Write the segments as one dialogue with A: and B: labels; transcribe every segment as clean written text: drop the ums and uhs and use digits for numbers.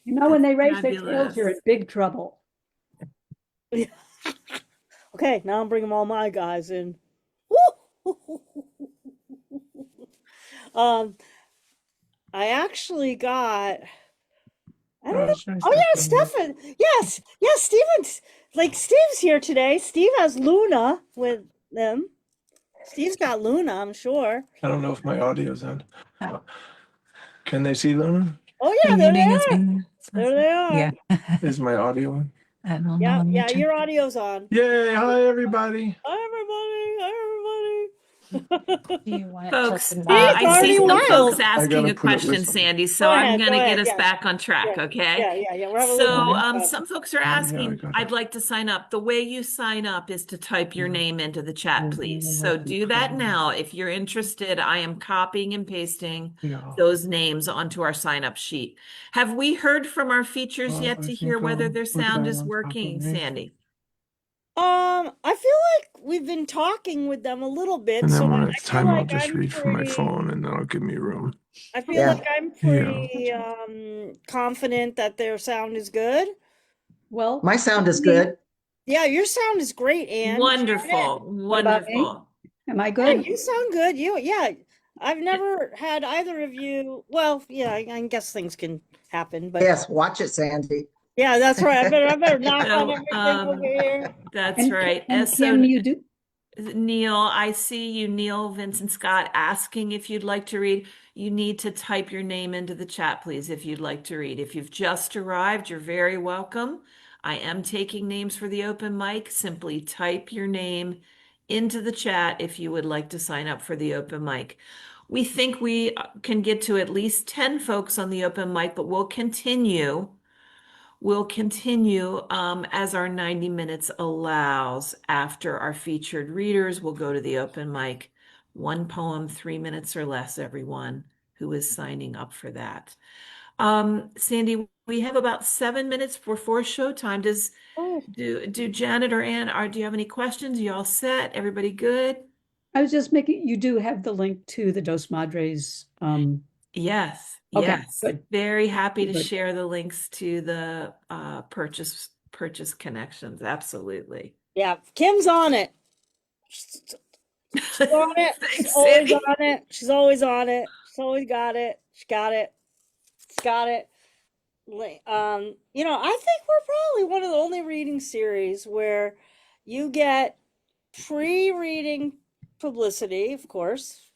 A: You know, when they raise their tails,
B: Fabulous.
A: you're in big trouble.
C: Okay, now I'm bringing all my guys in. Woo! I actually got, I don't know.
D: it's nice
C: Oh
D: to
C: yeah,
D: see you.
C: Stefan. Yes, yes, Steve's here today. Steve has Luna with them. Steve's got Luna, I'm sure.
D: I don't know if my audio's on. Can they see Luna?
C: Oh
E: The
C: yeah, there they
E: meeting is
C: are.
E: being.
C: There they are.
E: Yeah.
D: Is my audio on?
E: I don't know.
C: Yeah,
E: Let me
C: yeah,
E: check.
C: your audio's on.
D: Yay! Hi, everybody.
C: Hi everybody. Hi
E: Do
C: everybody.
E: you want it
B: Folks,
E: tilted
C: Steve's
B: I see
C: already
B: some
C: wild.
B: folks
D: I
B: asking
D: gotta
B: a
D: put it
B: question,
D: with.
B: Sandy, so
C: Go
B: I'm
C: ahead,
B: going
C: go
B: to
C: ahead.
B: get us
C: Yes.
B: back on track,
C: Yeah,
B: okay?
C: yeah. We're having a little
B: So,
C: bit of fun.
B: some folks are
D: Yeah, I
B: asking,
D: got it.
B: I'd like to sign up. The way you sign up is to type your
D: Mhm.
B: name into the chat, please. So do that now. If you're interested, I am copying and pasting
D: Yeah.
B: those names onto our sign up sheet. Have we heard from our features
D: Well,
B: yet
D: I
B: to hear
D: think
B: whether
D: I'll
B: their
D: put
B: sound
D: that
B: is
D: on top of
B: working,
D: me.
B: Sandy?
C: I feel like we've been talking with them a little bit,
D: And
C: so
D: then when
C: I
D: it's
C: feel
D: time, I'll
C: like
D: just
C: I'm
D: read from my
C: pretty,
D: phone, and that'll give me room.
C: I feel
F: Yeah.
C: like I'm
D: Yeah.
C: pretty confident that their sound is good.
A: Well,
F: My sound is good.
C: Yeah, your sound is great, Anne.
B: Wonderful,
A: what about me?
B: wonderful.
A: Am I
C: Yeah,
A: good?
C: you sound good. Yeah. I've never had either of you. Well, yeah, I guess things can happen, but
F: Yes, watch it, Sandy.
C: yeah, that's right. I better knock on
B: So,
C: everything over here.
B: that's right.
A: And
B: So,
A: Kim, you do.
B: Neil, I see you, Neil, Vincent, Scott, asking if you'd like to read. You need to type your name into the chat, please, if you'd like to read. If you've just arrived, you're very welcome. I am taking names for the open mic. Simply type your name into the chat if you would like to sign up for the open mic. We think we can get to at least 10 folks on the open mic, but we'll continue. We'll continue as our 90 minutes allows. After our featured readers, we'll go to the open mic. One poem, 3 minutes or less, everyone who is signing up for that. Sandy, we have about 7 minutes before showtime. Do Janet or Ann, do you have any questions? You all set? Everybody good?
A: I was just making, you do have the link to the Dos Madres.
B: Yes,
A: Okay,
B: yes.
A: good.
B: Very happy to
A: Good.
B: share the links to the purchase connections. Absolutely.
C: Yeah, Kim's on it. She's on it. She's
B: Thanks,
C: always
B: Sandy.
C: on it. She's always on it. She's always got it. She got it. She's got it. I think we're probably one of the only reading series where you get pre-reading publicity, of course,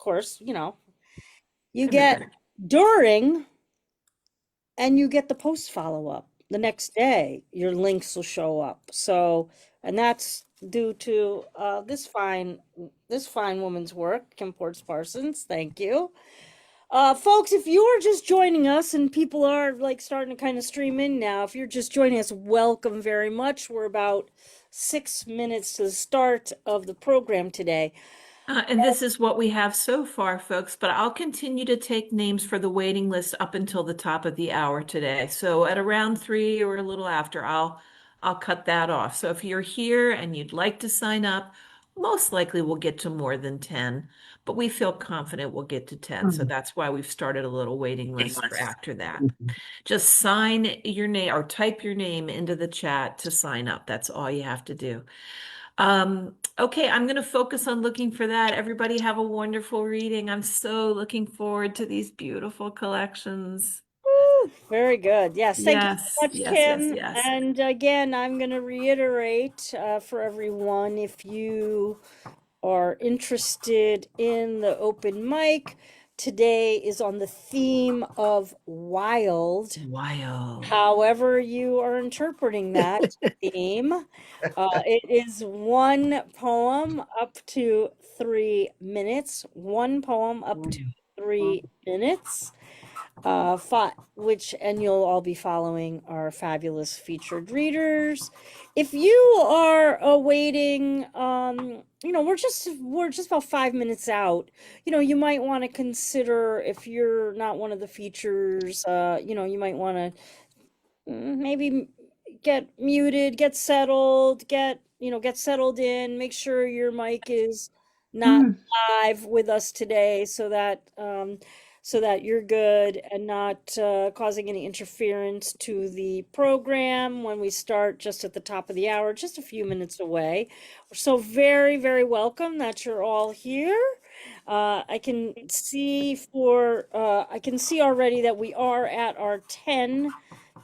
C: you get during, and you get the post follow-up the next day. Your links will show up. So, and that's due to this fine woman's work, Kim Ports Parsons. Thank you. Folks, if you are just joining us, and people are like starting to kind of stream in now, if you're just joining us, welcome very much. We're about 6 minutes to the start of the program today.
B: And this is what we have so far, folks, but I'll continue to take names for the waiting list up until the top of the hour today. So at around 3 or a little after, I'll cut that off. So if you're here and you'd like to sign up, most likely we'll get to more than 10, but we feel confident we'll get to 10. So that's why we've started a little waiting list for after that. Just sign your name or type your name into the chat to sign up. That's all you have to do. Okay, I'm going to focus on looking for that. Everybody have a wonderful reading. I'm so looking forward to these beautiful collections.
C: Woo, very good. Yes, thank you
B: Yes,
C: so much,
B: yes,
C: Kim.
B: yes, yes.
C: And again, I'm going to reiterate for everyone, if you are interested in the open mic, today is on the theme of wild.
B: Wild.
C: However you are interpreting that theme, it is one poem up to 3 minutes, one poem up to 3 minutes, and you'll all be following our fabulous featured readers. If you are awaiting, we're just about 5 minutes out. You might want to consider, if you're not one of the features, you might want to maybe get muted, get settled, get settled in, make sure your mic is not live with us today, so that so that you're good and not causing any interference to the program when we start just at the top of the hour, just a few minutes away. So very, very welcome that you're all here. I can see already that we are at our 10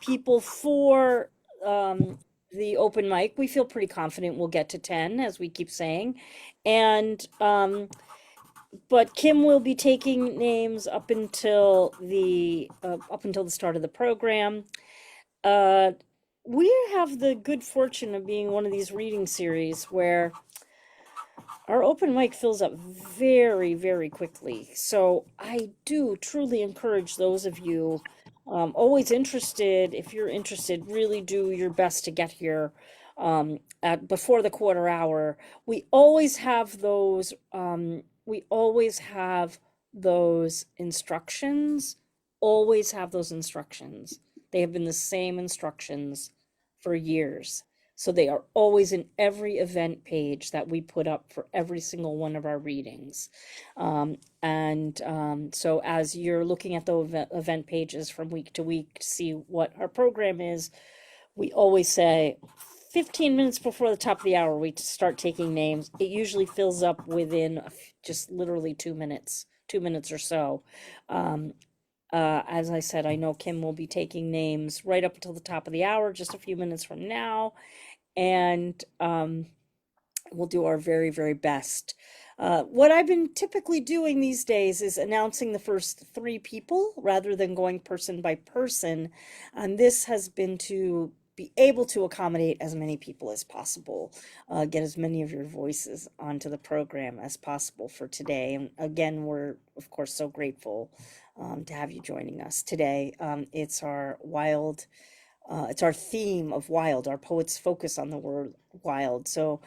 C: people for the open mic. We feel pretty confident we'll get to 10, as we keep saying. And but Kim will be taking names up until the start of the program. We have the good fortune of being one of these reading series where our open mic fills up very, very quickly. So I do truly encourage those of you always interested, if you're interested, really do your best to get here at before the quarter hour. We always have those instructions. Always have those instructions. They have been the same instructions for years. So they are always in every event page that we put up for every single one of our readings. So as you're looking at the event pages from week to week to see what our program is, we always say 15 minutes before the top of the hour, we start taking names. It usually fills up within just literally 2 minutes or so. As I said, I know Kim will be taking names right up until the top of the hour, just a few minutes from now. And we'll do our very, very best. What I've been typically doing these days is announcing the first 3 people rather than going person by person. And this has been to be able to accommodate as many people as possible, get as many of your voices onto the program as possible for today. And again, we're, of course, so grateful to have you joining us today. It's our theme of wild. Our poets focus on the word wild. So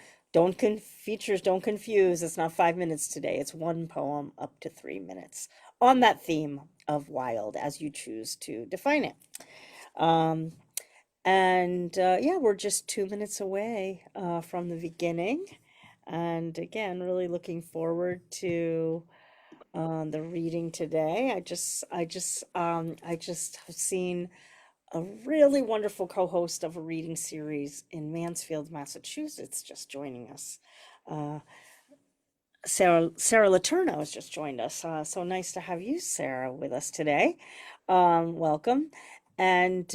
C: features don't confuse. It's not 5 minutes today. It's one poem up to 3 minutes on that theme of wild as you choose to define it. Yeah, we're just 2 minutes away from the beginning. And again, really looking forward to the reading today. I just have seen a really wonderful co-host of a reading series in Mansfield, Massachusetts, just joining us. Sarah Letourneau has just joined us. So nice to have you, Sarah, with us today. Welcome. And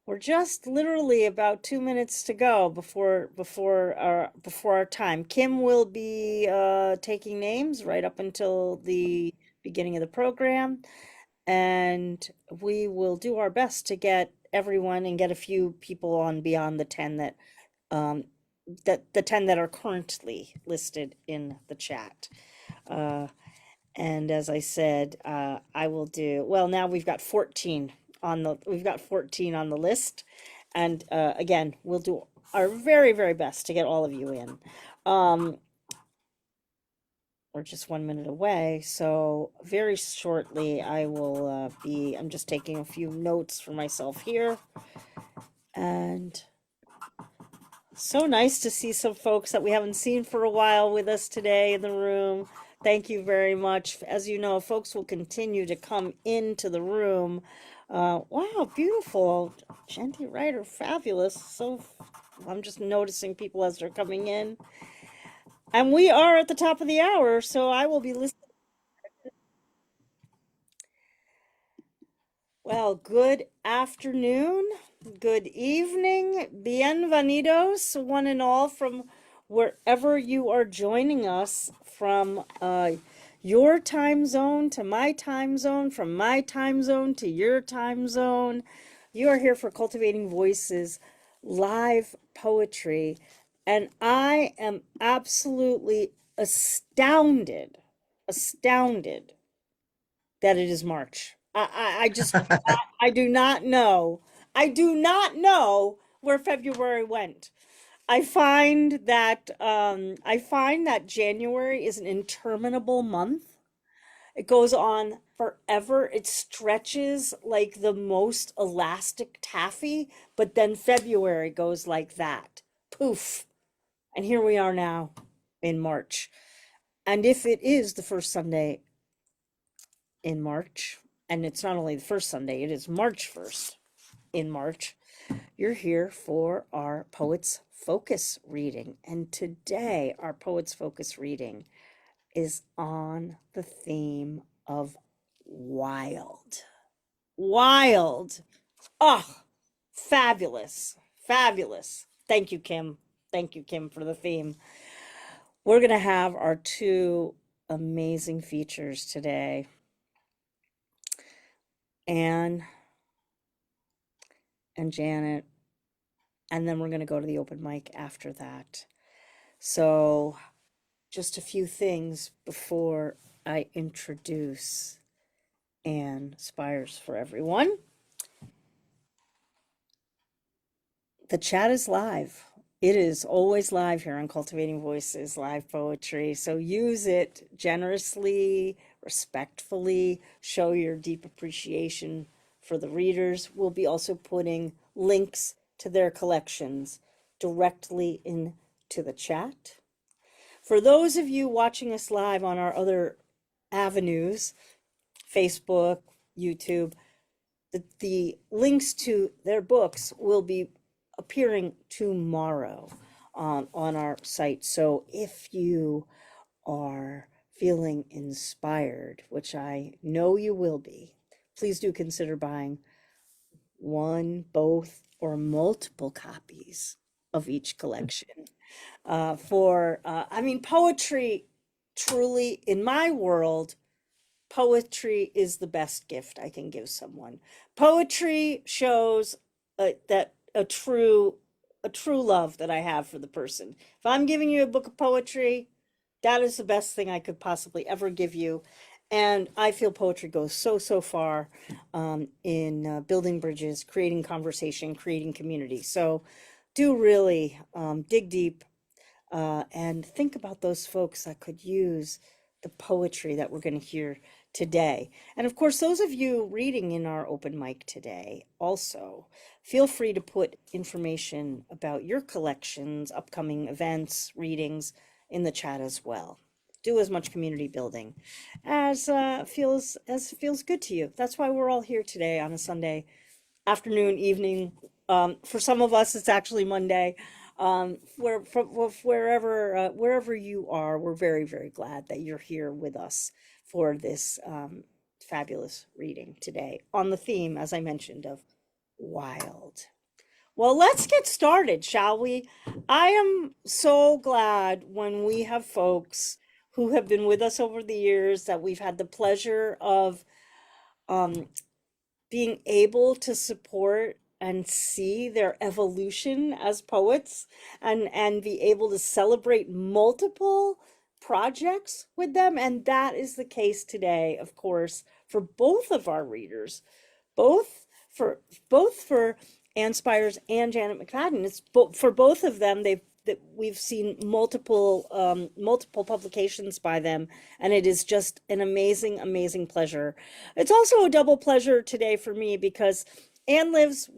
C: we're just literally about 2 minutes to go before our time. Kim will be taking names right up until the beginning of the program. And we will do our best to get everyone and get a few people on beyond the 10 that the 10 that are currently listed in the chat. And as I said, I will do well. Now we've got 14 on the list, and again, we'll do our very, very best to get all of you in. We're just 1 minute away, so very shortly I will I'm just taking a few notes for myself here. And so nice to see some folks that we haven't seen for a while with us today in the room. Thank you very much. As you know, folks will continue to come into the room. Wow, beautiful. Shanti Ryder, fabulous. So I'm just noticing people as they're coming in. And we are at the top of the hour, so I will be listening. Well, good afternoon, good evening, bienvenidos, one and all, from wherever you are joining us from, your time zone to my time zone, from my time zone to your time zone. You are here for Cultivating Voices live poetry, and I am absolutely astounded that it is March. I just I do not know. I do not know where February went. I find that January is an interminable month. It goes on forever. It stretches like the most elastic taffy, but then February goes like that. Poof. And here we are now in March. And if it is the first Sunday in March. And it's not only the first Sunday, it is March 1st in March. You're here for our Poets Focus reading. And today, our Poets Focus reading is on the theme of wild. Wild. Oh, fabulous. Fabulous. Thank you, Kim. Thank you, Kim, for the theme. We're going to have our two amazing features today. Anne and Janet. And then we're going to go to the open mic after that. So, just a few things before I introduce Anne Spiers for everyone. The chat is live. It is always live here on Cultivating Voices, live poetry. So use it generously, respectfully, show your deep appreciation for the readers. We'll be also putting links to their collections directly into the chat. For those of you watching us live on our other avenues, Facebook, YouTube, the links to their books will be appearing tomorrow on our site. So if you are feeling inspired, which I know you will be, please do consider buying one, both, or multiple copies of each collection. Poetry, truly, in my world, poetry is the best gift I can give someone. Poetry shows that a true love that I have for the person. If I'm giving you a book of poetry, that is the best thing I could possibly ever give you. And I feel poetry goes so far in building bridges, creating conversation, creating community. So do really dig deep and think about those folks that could use the poetry that we're going to hear today. And of course, those of you reading in our open mic today, also feel free to put information about your collections, upcoming events, readings in the chat as well. Do as much community building as feels good to you. That's why we're all here today on a Sunday afternoon, evening. For some of us, it's actually Monday. Wherever you are, we're very, very glad that you're here with us for this fabulous reading today on the theme, as I mentioned, of wild. Well, let's get started, shall we? I am so glad when we have folks who have been with us over the years that we've had the pleasure of being able to support and see their evolution as poets and be able to celebrate multiple projects with them. And that is the case today, of course, for both of our readers, both for Anne Spiers and Janet MacFadyen. It's for both of them. We've seen multiple publications by them, and it is just an amazing pleasure. It's also a double pleasure today for me because Anne lives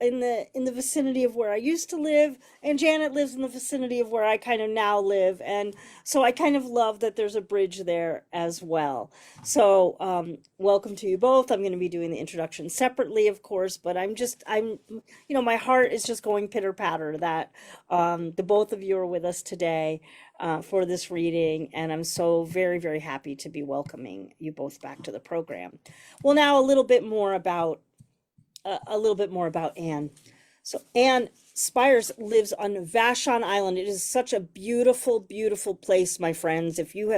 C: in the vicinity of where I used to live, and Janet lives in the vicinity of where I kind of now live, and so I kind of love that there's a bridge there as well. So welcome to you both. I'm going to be doing the introduction separately, of course, but my heart is just going pitter patter that the both of you are with us today for this reading, and I'm so very, very happy to be welcoming you both back to the program. Well, now a little bit more about Anne. So Anne Spiers lives on Vashon Island. It is such a beautiful, beautiful place, my friends. If you've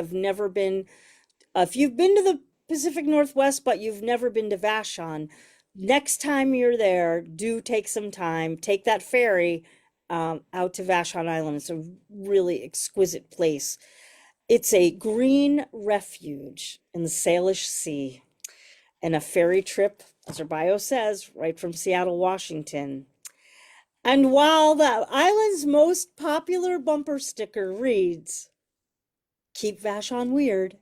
C: been to the Pacific Northwest, but you've never been to Vashon, next time you're there, do take some time, take that ferry out to Vashon Island. It's a really exquisite place. It's a green refuge in the Salish Sea, and a ferry trip, as her bio says, right from Seattle, Washington. And while the island's most popular bumper sticker reads, "Keep Vashon weird."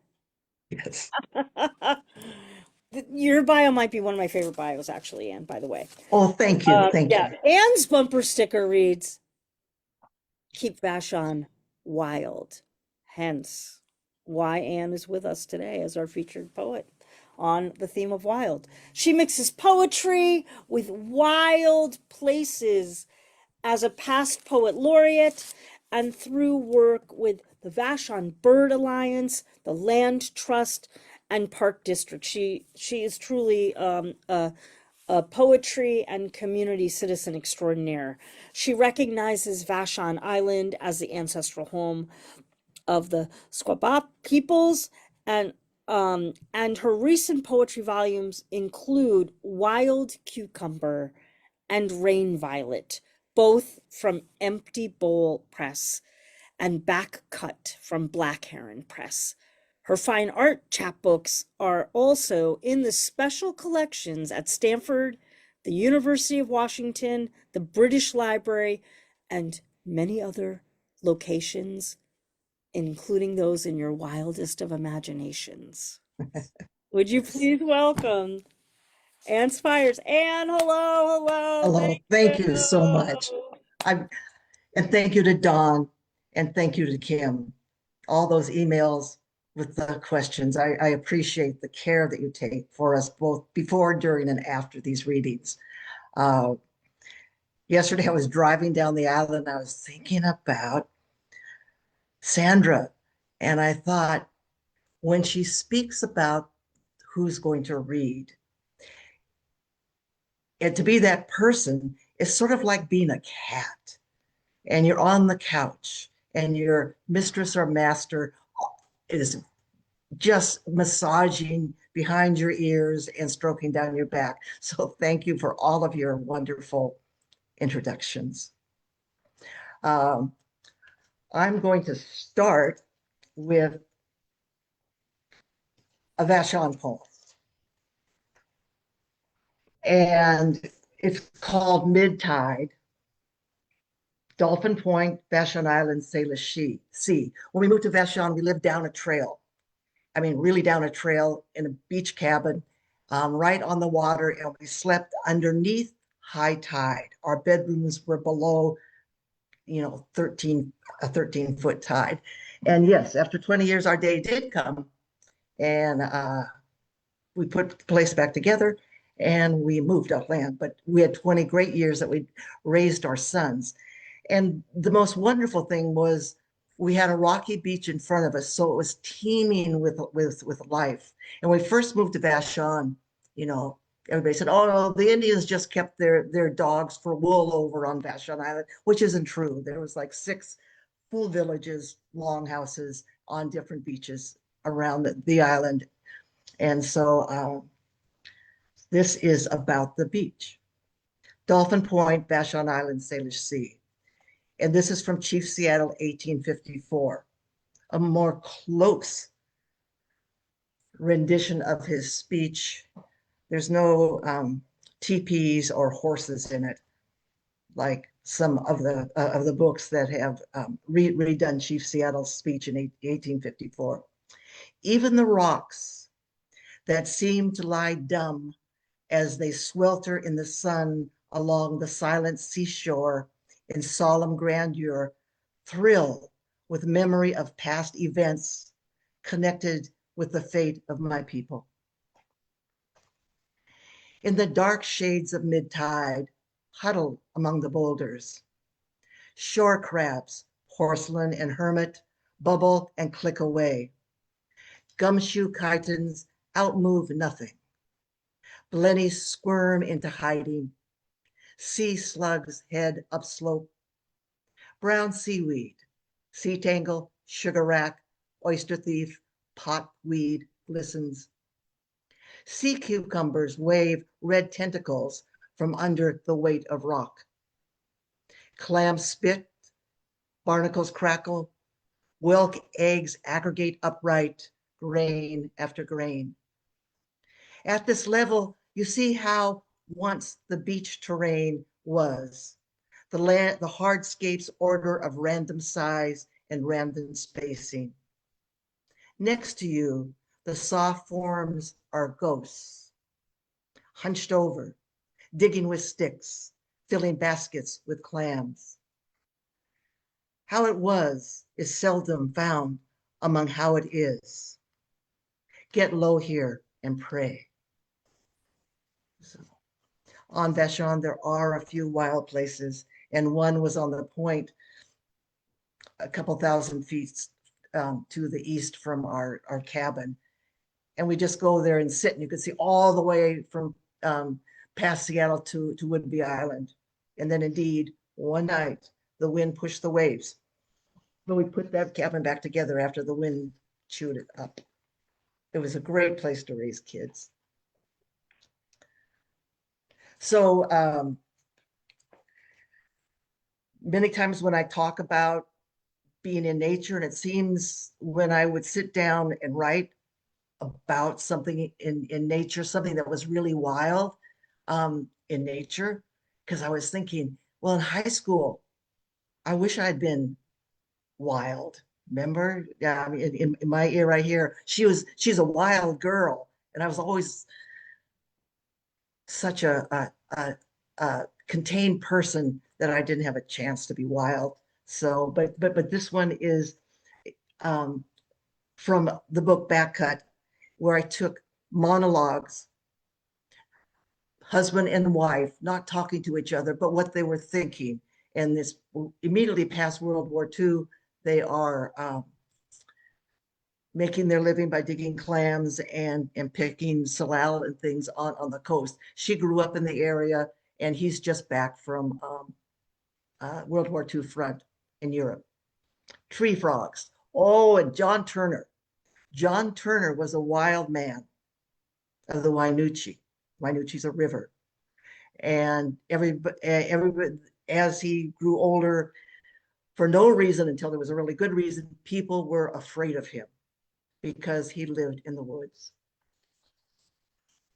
F: Yes.
C: Your bio might be one of my favorite bios, actually, Anne, by the way.
F: Oh, thank you. Thank you.
C: Anne's bumper sticker reads, "Keep Vashon wild." Hence why Anne is with us today as our featured poet. on the theme of wild. She mixes poetry with wild places as a past poet laureate and through work with the Vashon Bird Alliance, the Land Trust, and Park District. She is truly a poetry and community citizen extraordinaire. She recognizes Vashon Island as the ancestral home of the Squabop peoples, and her recent poetry volumes include Wild Cucumber and Rain Violet, both from Empty Bowl Press, and Back Cut from Black Heron Press. Her fine art chapbooks are also in the special collections at Stanford, the University of Washington, the British Library, and many other locations, including those in your wildest of imaginations. Would you please welcome Anne Spiers? Anne, hello, hello.
F: Hello, thank you so much. And thank you to Dawn, and thank you to Kim. All those emails with the questions. I appreciate the care that you take for us both before, during, and after these readings. Yesterday I was driving down the island. I was thinking about Sandra, and I thought, when she speaks about who's going to read, and to be that person is sort of like being a cat, and you're on the couch and your mistress or master is just massaging behind your ears and stroking down your back. So thank you for all of your wonderful introductions. I'm going to start with a Vashon poem. And it's called Mid-Tide. Dolphin Point, Vashon Island, Salish Sea. When we moved to Vashon, we lived down a trail. I mean, really down a trail in a beach cabin, right on the water, and we slept underneath high tide. Our bedrooms were below, a 13-foot tide. And yes, after 20 years, our day did come, and we put the place back together, and we moved upland. But we had 20 great years that we raised our sons. And the most wonderful thing was we had a rocky beach in front of us, so it was teeming with life. And when we first moved to Vashon, everybody said, "Oh no, the Indians just kept their dogs for wool over on Vashon Island," which isn't true. There was like 6 full villages, longhouses on different beaches around the island. And so this is about the beach. Dolphin Point, Vashon Island, Salish Sea. And this is from Chief Seattle, 1854. A more close rendition of his speech. There's no teepees or horses in it, like some of the books that have redone Chief Seattle's speech in 1854. Even the rocks that seem to lie dumb as they swelter in the sun along the silent seashore in solemn grandeur, thrill with memory of past events connected with the fate of my people. In the dark shades of mid-tide, huddled among the boulders, shore crabs, porcelain and hermit, bubble and click away. Gumshoe chitons outmove nothing. Blennies squirm into hiding. Sea slugs head upslope. Brown seaweed, sea tangle, sugar rack, oyster thief, potweed glistens. Sea cucumbers wave red tentacles from under the weight of rock. Clams spit, barnacles crackle, whelk eggs aggregate upright, grain after grain. At this level, you see how once the beach terrain was. The hardscape's order of random size and random spacing. Next to you, the soft forms are ghosts, hunched over, digging with sticks, filling baskets with clams. How it was is seldom found among how it is. Get low here and pray. So, on Vashon, there are a few wild places, and one was on the point a couple thousand feet to the east from our cabin. And we just go there and sit, and you could see all the way from past Seattle to Whidbey Island. And then indeed, one night, the wind pushed the waves. But we put that cabin back together after the wind chewed it up. It was a great place to raise kids. So many times when I talk about being in nature, and it seems when I would sit down and write about something in nature, something that was really wild in nature, because I was thinking, well, in high school, I wish I'd been wild. Remember? Yeah, I mean, in my ear right here, she's a wild girl, and I was always such a contained person that I didn't have a chance to be wild. So, but this one is from the book Backcut, where I took monologues, husband and wife, not talking to each other, but what they were thinking. And this immediately past World War II, they are making their living by digging clams and picking salal and things on the coast. She grew up in the area, and he's just back from World War II front in Europe. Tree frogs. Oh, and John Turner. John Turner was a wild man of the Wynoochee. Wynoochee's a river. And everybody, as he grew older, for no reason until there was a really good reason, people were afraid of him because he lived in the woods.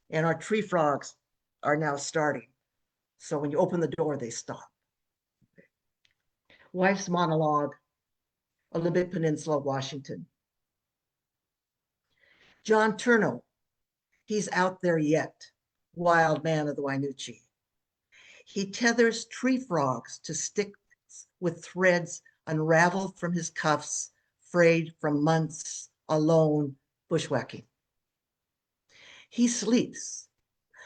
F: And our tree frogs are now starting. So when you open the door, they stop. Wife's monologue, Olympic Peninsula, Washington. John Turner, he's out there yet, wild man of the Wynoochee. He tethers tree frogs to sticks with threads unraveled from his cuffs, frayed from months alone bushwhacking. He sleeps,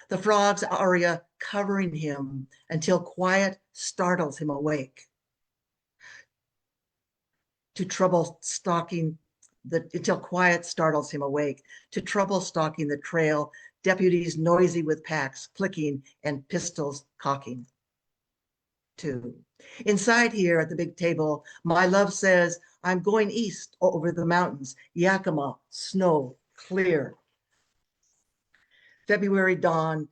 F: the frog's aria covering him until quiet startles him awake. Until quiet startles him awake, to trouble stalking the trail, deputies noisy with packs clicking and pistols cocking. 2. Inside here at the big table, my love says, I'm going east over the mountains, Yakima, snow, clear. February dawn,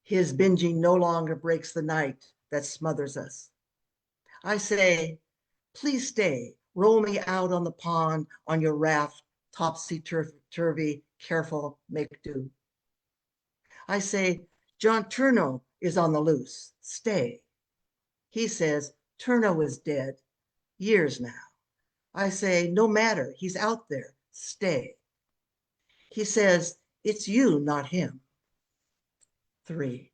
F: his binging no longer breaks the night that smothers us. I say, please stay, roll me out on the pond on your raft, topsy-turvy, careful, make do. I say, John Turner is on the loose, stay. He says, Turner is dead, years now. I say, no matter, he's out there, stay. He says, it's you, not him. 3.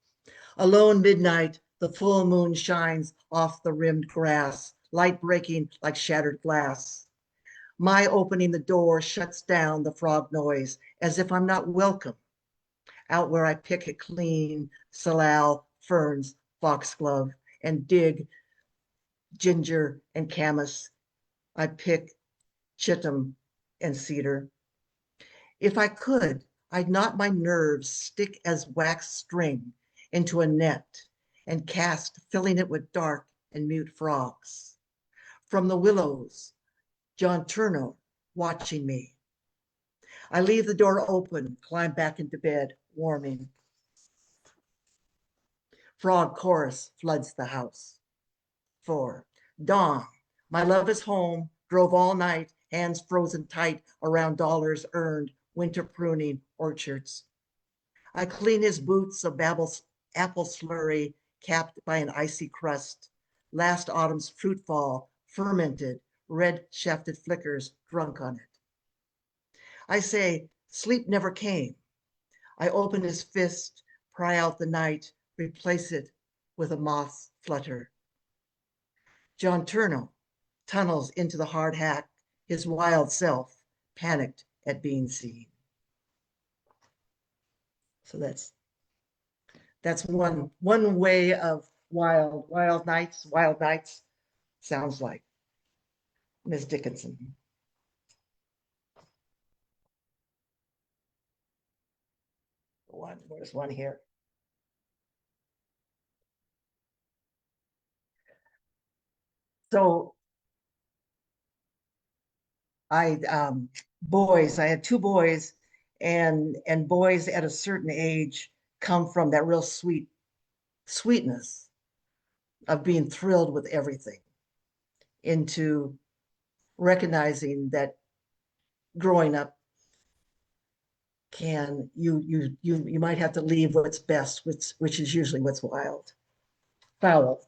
F: Alone midnight, the full moon shines off the rimmed grass, light breaking like shattered glass. My opening the door shuts down the frog noise as if I'm not welcome. Out where I pick it clean, salal, ferns, foxglove, and dig ginger and camas. I pick chitum and cedar. If I could, I'd knot my nerves stick as wax string into a net and cast, filling it with dark and mute frogs. From the willows, John Turner watching me. I leave the door open, climb back into bed, warming. Frog chorus floods the house. 4. Dawn, my love is home, drove all night, hands frozen tight around dollars earned, winter pruning orchards. I clean his boots of apple slurry capped by an icy crust. Last autumn's fruit fall, fermented, red shafted flickers drunk on it. I say, sleep never came. I open his fist, pry out the night, replace it with a moth's flutter. John Turner tunnels into the hard hack, his wild self, panicked at being seen. So that's one way of wild nights sounds like. Ms. Dickinson. There's one here. So I had two boys, and boys at a certain age come from that real sweetness of being thrilled with everything into recognizing that growing up you might have to leave what's best, which is usually what's foul.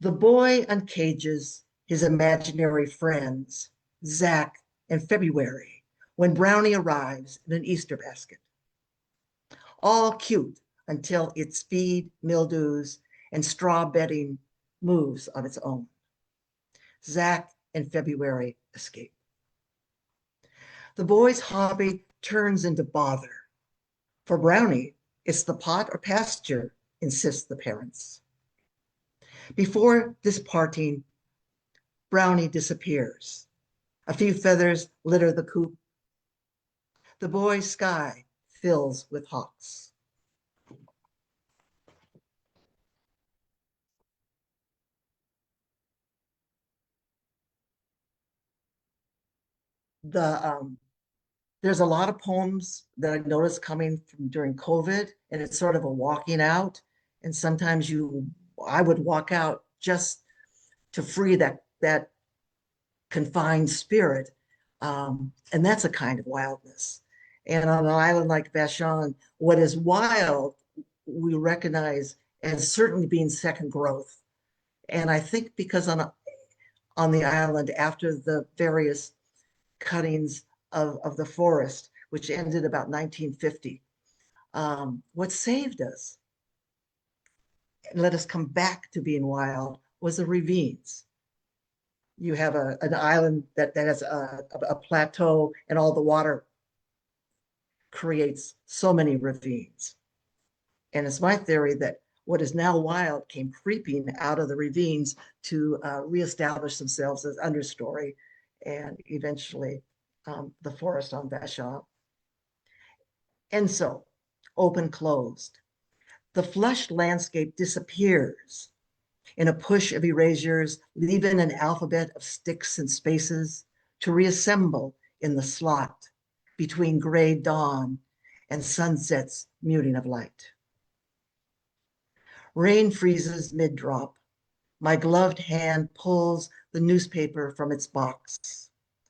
F: The boy uncages his imaginary friends, Zach and February, when Brownie arrives in an Easter basket. All cute until its feed mildews and straw bedding moves on its own. Zach and February escape. The boy's hobby turns into bother. For Brownie, it's the pot or pasture, insist the parents. Before this parting, Brownie disappears. A few feathers litter the coop. The boy's sky fills with hawks. There's a lot of poems that I noticed coming from during COVID, and it's sort of a walking out. And sometimes I would walk out just to free that confined spirit. And that's a kind of wildness. And on an island like Vashon, what is wild, we recognize as certainly being second growth. And I think because on the island, after the various cuttings of the forest, which ended about 1950, what saved us and let us come back to being wild was the ravines. You have an island that has a plateau, and all the water creates so many ravines. And it's my theory that what is now wild came creeping out of the ravines to reestablish themselves as understory, and eventually the forest on Vashon. And so, open, closed. The flushed landscape disappears in a push of erasures, leaving an alphabet of sticks and spaces to reassemble in the slot between gray dawn and sunset's muting of light. Rain freezes mid-drop. My gloved hand pulls the newspaper from its box.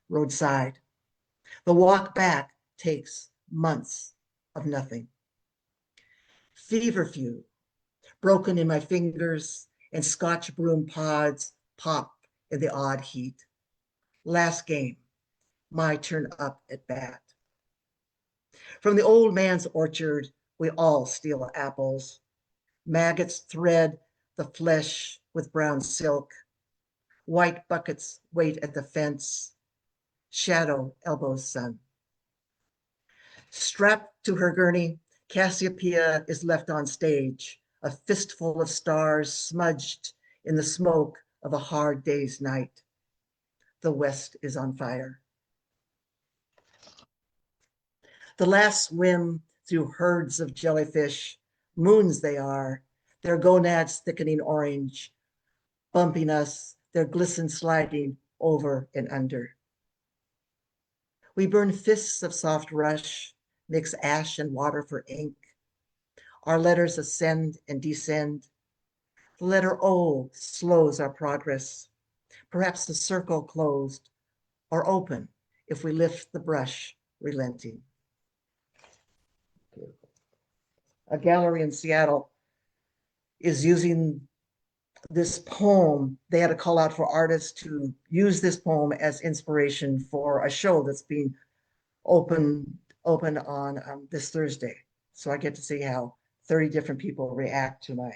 F: Roadside. The walk back takes months of nothing. Feverfew, broken in my fingers, and Scotch broom pods pop in the odd heat. Last game, my turn up at bat. From the old man's orchard, we all steal apples. Maggots thread the flesh with brown silk. White buckets wait at the fence. Shadow elbows sun. Strapped to her gurney, Cassiopeia is left on stage, a fistful of stars smudged in the smoke of a hard day's night. The West is on fire. The last swim through herds of jellyfish, moons they are, their gonads thickening orange, bumping us, their glisten sliding over and under. We burn fists of soft rush, mix ash and water for ink. Our letters ascend and descend. The letter O slows our progress. Perhaps the circle closed or open if we lift the brush, relenting. A gallery in Seattle is using this poem. They had a call out for artists to use this poem as inspiration for a show that's being open on this Thursday. So I get to see how 30 different people react to my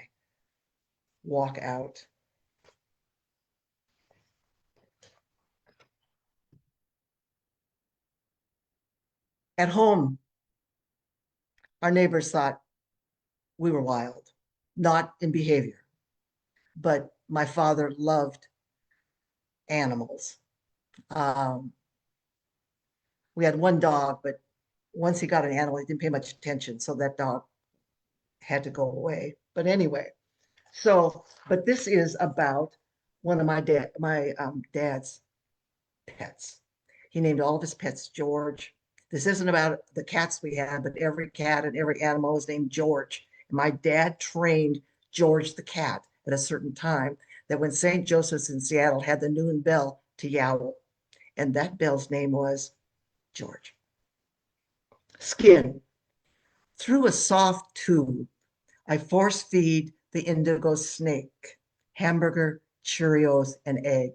F: walk out. At home, Our neighbors thought we were wild, not in behavior, but my father loved animals. We had one dog, but once he got an animal, he didn't pay much attention, so that dog had to go away. But anyway, but this is about one of my dad's pets. He named all of his pets George. This isn't about the cats we had, but every cat and every animal was named George. And my dad trained George the cat at a certain time that when St. Joseph's in Seattle had the noon bell to yowl, and that bell's name was George. Skin. Through a soft tube, I force feed the indigo snake hamburger, Cheerios, and egg.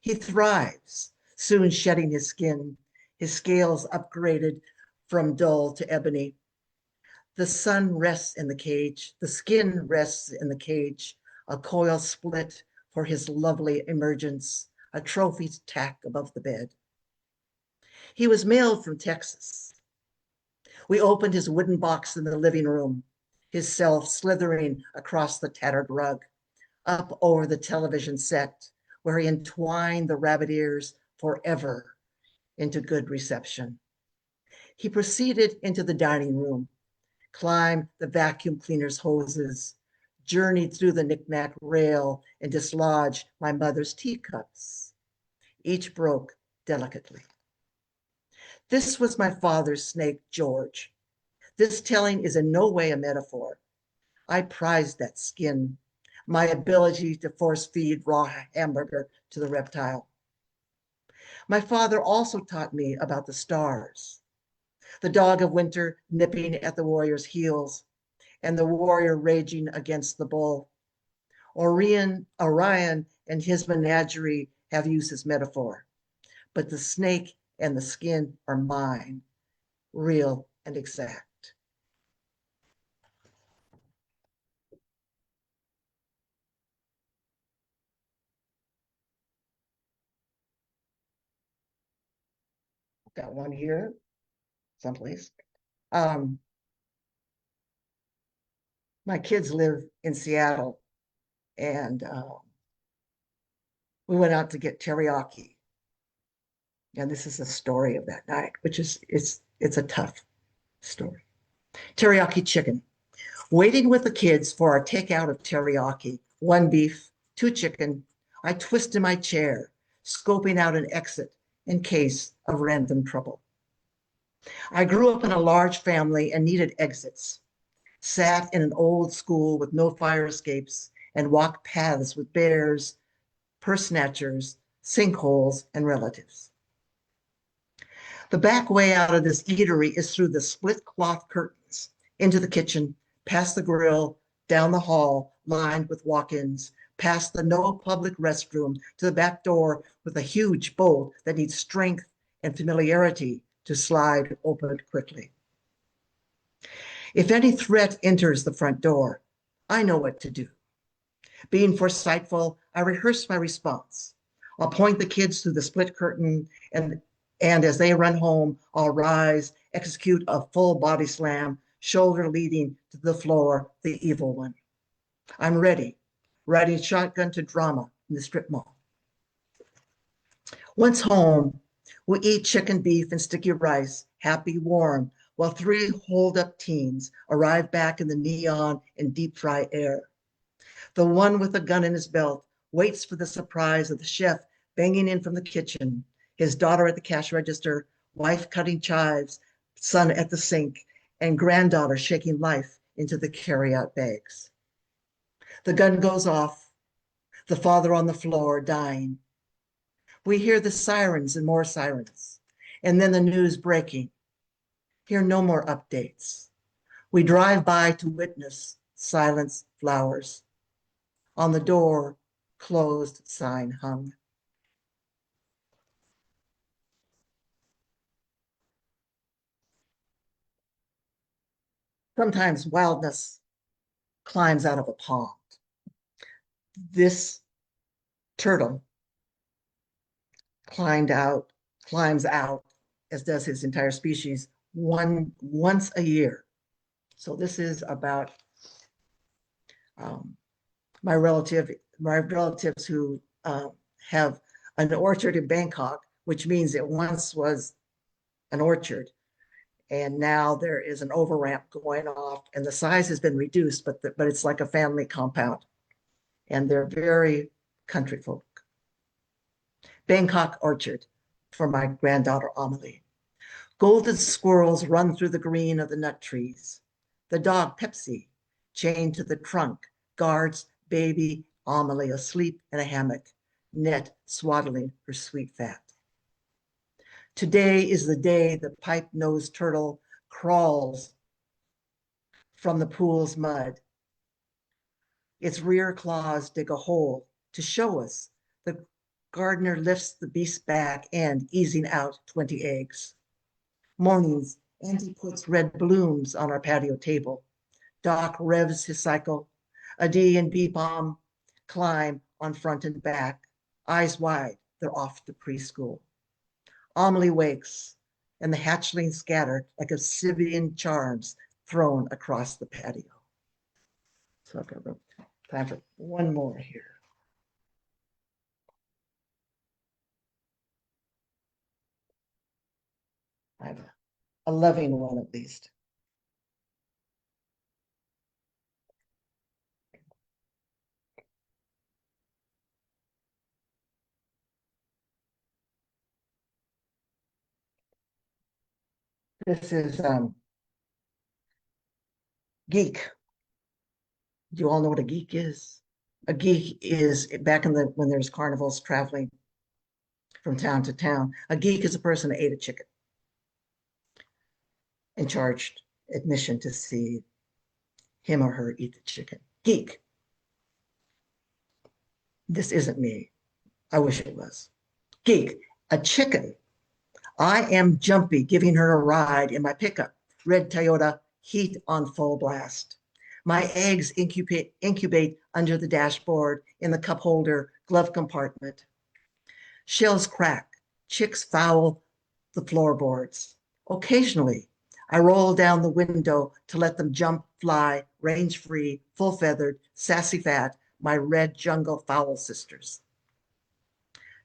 F: He thrives, soon shedding his skin, his scales upgraded from dull to ebony. The sun rests in the cage, the skin rests in the cage, a coil split for his lovely emergence, a trophy's tack above the bed. He was mailed from Texas. We opened his wooden box in the living room, his self slithering across the tattered rug, up over the television set, where he entwined the rabbit ears forever into good reception. He proceeded into the dining room, climbed the vacuum cleaner's hoses, journeyed through the knick-knack rail, and dislodged my mother's teacups. Each broke delicately. This was my father's snake, George. This telling is in no way a metaphor. I prized that skin, my ability to force feed raw hamburger to the reptile. My father also taught me about the stars, the dog of winter nipping at the warrior's heels, and the warrior raging against the bull. Orion and his menagerie have used this metaphor, but the snake and the skin are mine, real and exact. Got one here, someplace. My kids live in Seattle, and we went out to get teriyaki. And this is the story of that night, which is it's a tough story. Teriyaki chicken. Waiting with the kids for our takeout of teriyaki, 1 beef, 2 chicken, I twist in my chair, scoping out an exit in case of random trouble. I grew up in a large family and needed exits. Sat in an old school with no fire escapes and walked paths with bears, purse snatchers, sinkholes, and relatives. The back way out of this eatery is through the split cloth curtains, into the kitchen, past the grill, down the hall, lined with walk-ins, past the no public restroom, to the back door with a huge bolt that needs strength and familiarity to slide open quickly. If any threat enters the front door, I know what to do. Being foresightful, I rehearse my response. I'll point the kids through the split curtain, and as they run home, I'll rise, execute a full body slam, shoulder leading to the floor, the evil one. I'm ready, riding shotgun to drama in the strip mall. Once home, we eat chicken, beef, and sticky rice, happy, warm, while 3 holed-up teens arrive back in the neon and deep fry air. The one with a gun in his belt waits for the surprise of the chef banging in from the kitchen, his daughter at the cash register, wife cutting chives, son at the sink, and granddaughter shaking life into the carry-out bags. The gun goes off, the father on the floor dying. We hear the sirens and more sirens, and then the news breaking. Hear no more updates. We drive by to witness silence, flowers. On the door, closed sign hung. Sometimes wildness climbs out of a pond. This turtle climbs out, as does his entire species, once a year So this is about my relatives who have an orchard in Bangkok, which means it once was an orchard. And now there is an overramp going off, and the size has been reduced, but it's like a family compound. And they're very country folk. Bangkok Orchard for my granddaughter Amelie. Golden squirrels run through the green of the nut trees. The dog Pepsi, chained to the trunk, guards baby Amelie asleep in a hammock, net swaddling her sweet fat. Today is the day the pipe-nosed turtle crawls from the pool's mud. Its rear claws dig a hole to show us. The gardener lifts the beast's back end, easing out 20 eggs. Mornings, Auntie puts red blooms on our patio table. Doc revs his cycle. Adi and B-Bomb climb on front and back. Eyes wide, they're off to preschool. Amelie wakes, and the hatchlings scatter like obsidian charms thrown across the patio. So I've got time for one more here. I have a loving one at least. This is geek. Do you all know what a geek is? A geek is back in when there's carnivals traveling from town to town. A geek is a person that ate a chicken and charged admission to see him or her eat the chicken. Geek. This isn't me. I wish it was. Geek, a chicken. I am jumpy, giving her a ride in my pickup, red Toyota, heat on full blast. My eggs incubate under the dashboard, in the cup holder, glove compartment. Shells crack, chicks foul the floorboards. Occasionally, I roll down the window to let them jump, fly, range-free, full-feathered, sassy fat, my red jungle fowl sisters.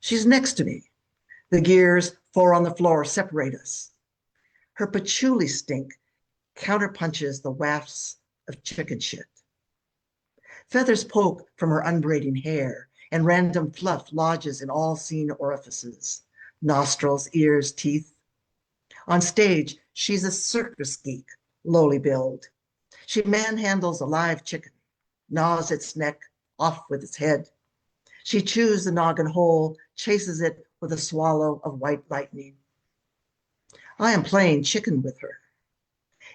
F: She's next to me. The gears, 4 on the floor, separate us. Her patchouli stink counterpunches the wafts of chicken shit. Feathers poke from her unbraiding hair, and random fluff lodges in all seen orifices, nostrils, ears, teeth. On stage, she's a circus geek, lowly build. She manhandles a live chicken, gnaws its neck off with its head. She chews the noggin whole, chases it with a swallow of white lightning. I am playing chicken with her.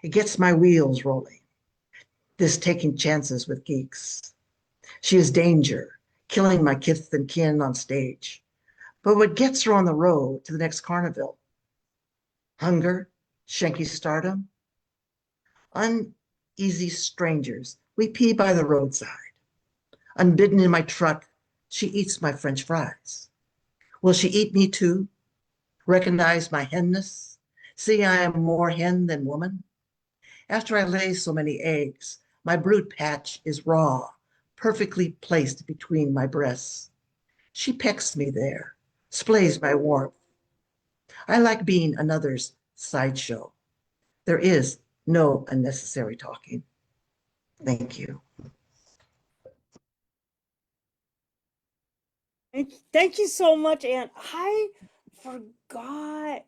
F: It gets my wheels rolling. This taking chances with geeks. She is danger, killing my kith and kin on stage. But what gets her on the road to the next carnival? Hunger, shanky stardom, uneasy strangers. We pee by the roadside. Unbidden in my truck, she eats my French fries. Will she eat me too? Recognize my henness? See, I am more hen than woman. After I lay so many eggs, my brood patch is raw, perfectly placed between my breasts. She pecks me there, splays my warmth. I like being another's sideshow. There is no unnecessary talking. Thank you.
C: Thank you so much, Anne. I forgot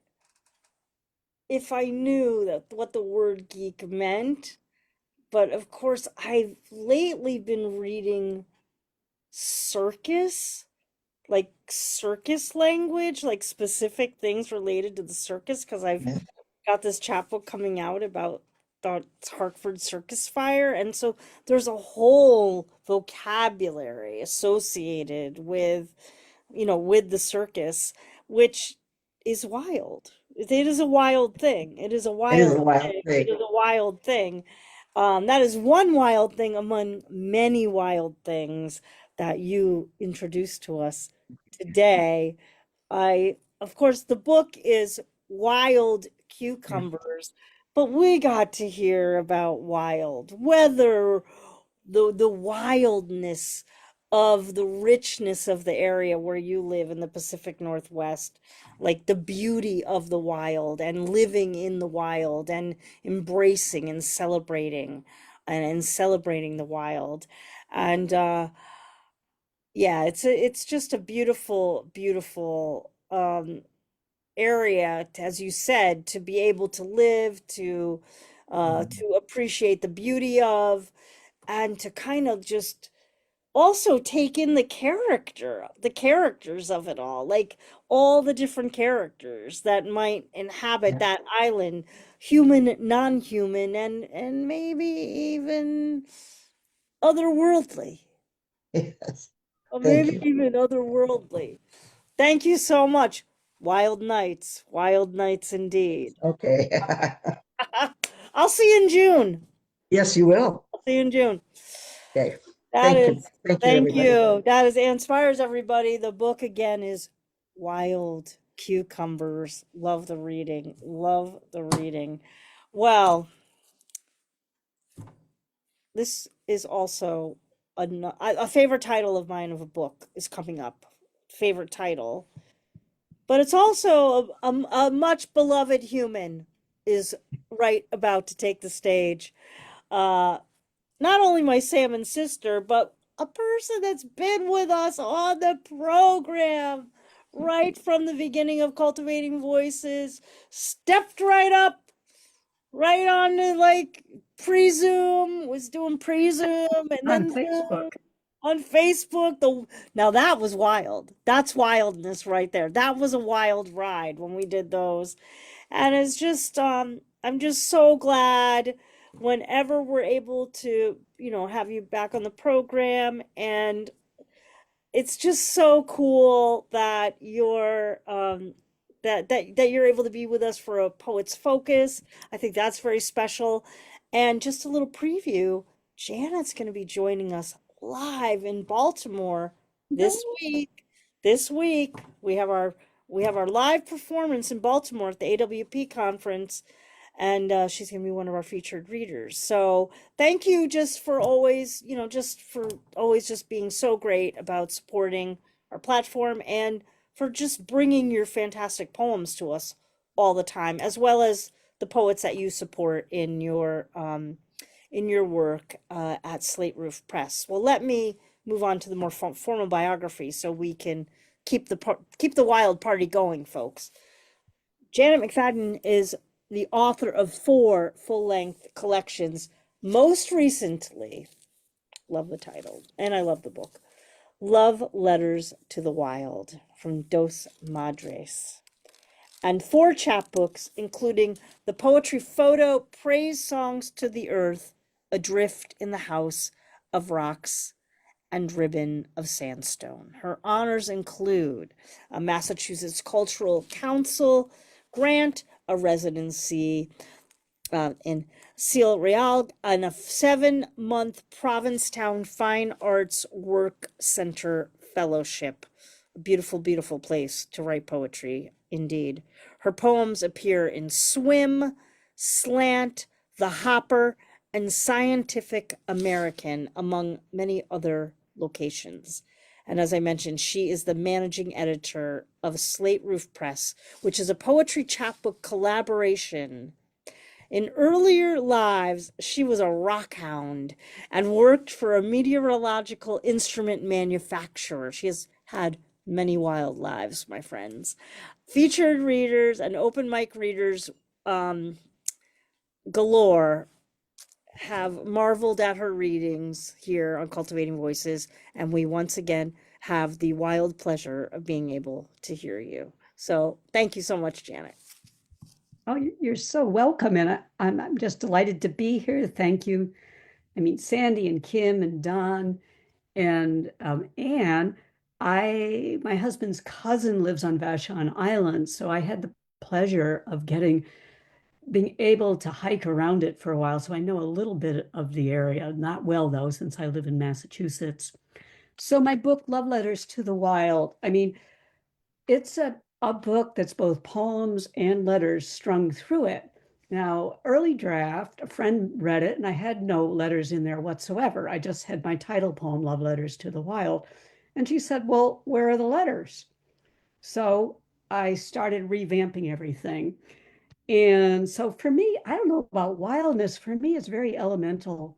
C: if I knew what the word geek meant, but of course I've lately been reading circus, like circus language, like specific things related to the circus, because I've got this chapbook coming out about the Hartford Circus Fire, and so there's a whole vocabulary associated with, with the circus, which is wild. It is a wild thing. It is a
F: It is
C: wild
F: a wild
C: thing.
F: thing.
C: It is a wild thing. That is one wild thing among many wild things that you introduced to us today. Of course, the book is Wild Cucumbers, But we got to hear about wild weather, the wildness of the richness of the area where you live in the Pacific Northwest, like the beauty of the wild and living in the wild and embracing and celebrating the wild. And yeah, it's just a beautiful, beautiful area, as you said, to be able to live, to appreciate the beauty of, and to kind of just also take in the characters of it all, like all the different characters that might inhabit
F: Yeah.
C: that island, human, non-human, and maybe even otherworldly,
F: Yes.
C: or
F: Thank
C: maybe
F: you.
C: even otherworldly. Thank you so much. Wild nights indeed.
F: Okay.
C: I'll see you in June.
F: Yes, you will.
C: I'll see you in June.
F: Okay.
C: That
F: Thank you.
C: is,
F: Thank you,
C: thank
F: everybody.
C: you. That is Inspires everybody. The book again is Wild Cucumbers. Love the reading. Love the reading. Well, this is also a favorite title of mine of a book is coming up. Favorite title. But it's also a much beloved human is right about to take the stage. Uh, Not only my salmon sister, but a person that's been with us on the program right from the beginning of Cultivating Voices, stepped right up, right on to like pre-Zoom, was doing pre-Zoom and
A: On
C: then Zoom
A: Facebook.
C: on Facebook. Now that was wild. That's wildness right there. That was a wild ride when we did those. And it's just I'm just so glad whenever we're able to, have you back on the program. And it's just so cool that that you're able to be with us for a Poets Focus. I think that's very special. And just a little preview, Janet's going to be joining us live in Baltimore this week. This week we have our live performance in Baltimore at the AWP conference, and she's going to be one of our featured readers. So thank you just for always, just for always just being so great about supporting our platform and for just bringing your fantastic poems to us all the time, as well as the poets that you support in your work at Slate Roof Press. Well, let me move on to the more formal biography so we can keep the wild party going, folks. Janet MacFadyen is the author of 4 full-length collections. Most recently, love the title, and I love the book, Love Letters to the Wild from Dos Madres, and 4 chapbooks, including the poetry photo Praise Songs to the Earth, Adrift in the House of Rocks and Ribbon of Sandstone. Her honors include a Massachusetts Cultural Council grant, a residency in Ciel Real, and a 7-month Provincetown Fine Arts Work Center fellowship. A beautiful, beautiful place to write poetry, indeed. Her poems appear in Swim, Slant, The Hopper, and Scientific American, among many other locations. And as I mentioned, she is the managing editor of Slate Roof Press, which is a poetry chapbook collaboration. In earlier lives, she was a rock hound and worked for a meteorological instrument manufacturer. She has had many wild lives, my friends. Featured readers and open mic readers galore have marveled at her readings here on Cultivating Voices, and we once again have the wild pleasure of being able to hear you. So thank you so much, Janet.
A: Oh, you're so welcome. And I'm just delighted to be here. Thank you. I mean, Sandy and Kim and Don and Anne. My husband's cousin lives on Vashon Island, so I had the pleasure of being able to hike around it for a while. So I know a little bit of the area, not well though, since I live in Massachusetts. So my book, Love Letters to the Wild, I mean, it's a book that's both poems and letters strung through it. Now, early draft, a friend read it, and I had no letters in there whatsoever. I just had my title poem, Love Letters to the Wild. And she said, well, where are the letters? So I started revamping everything. And so for me, I don't know about wildness. For me, it's very elemental.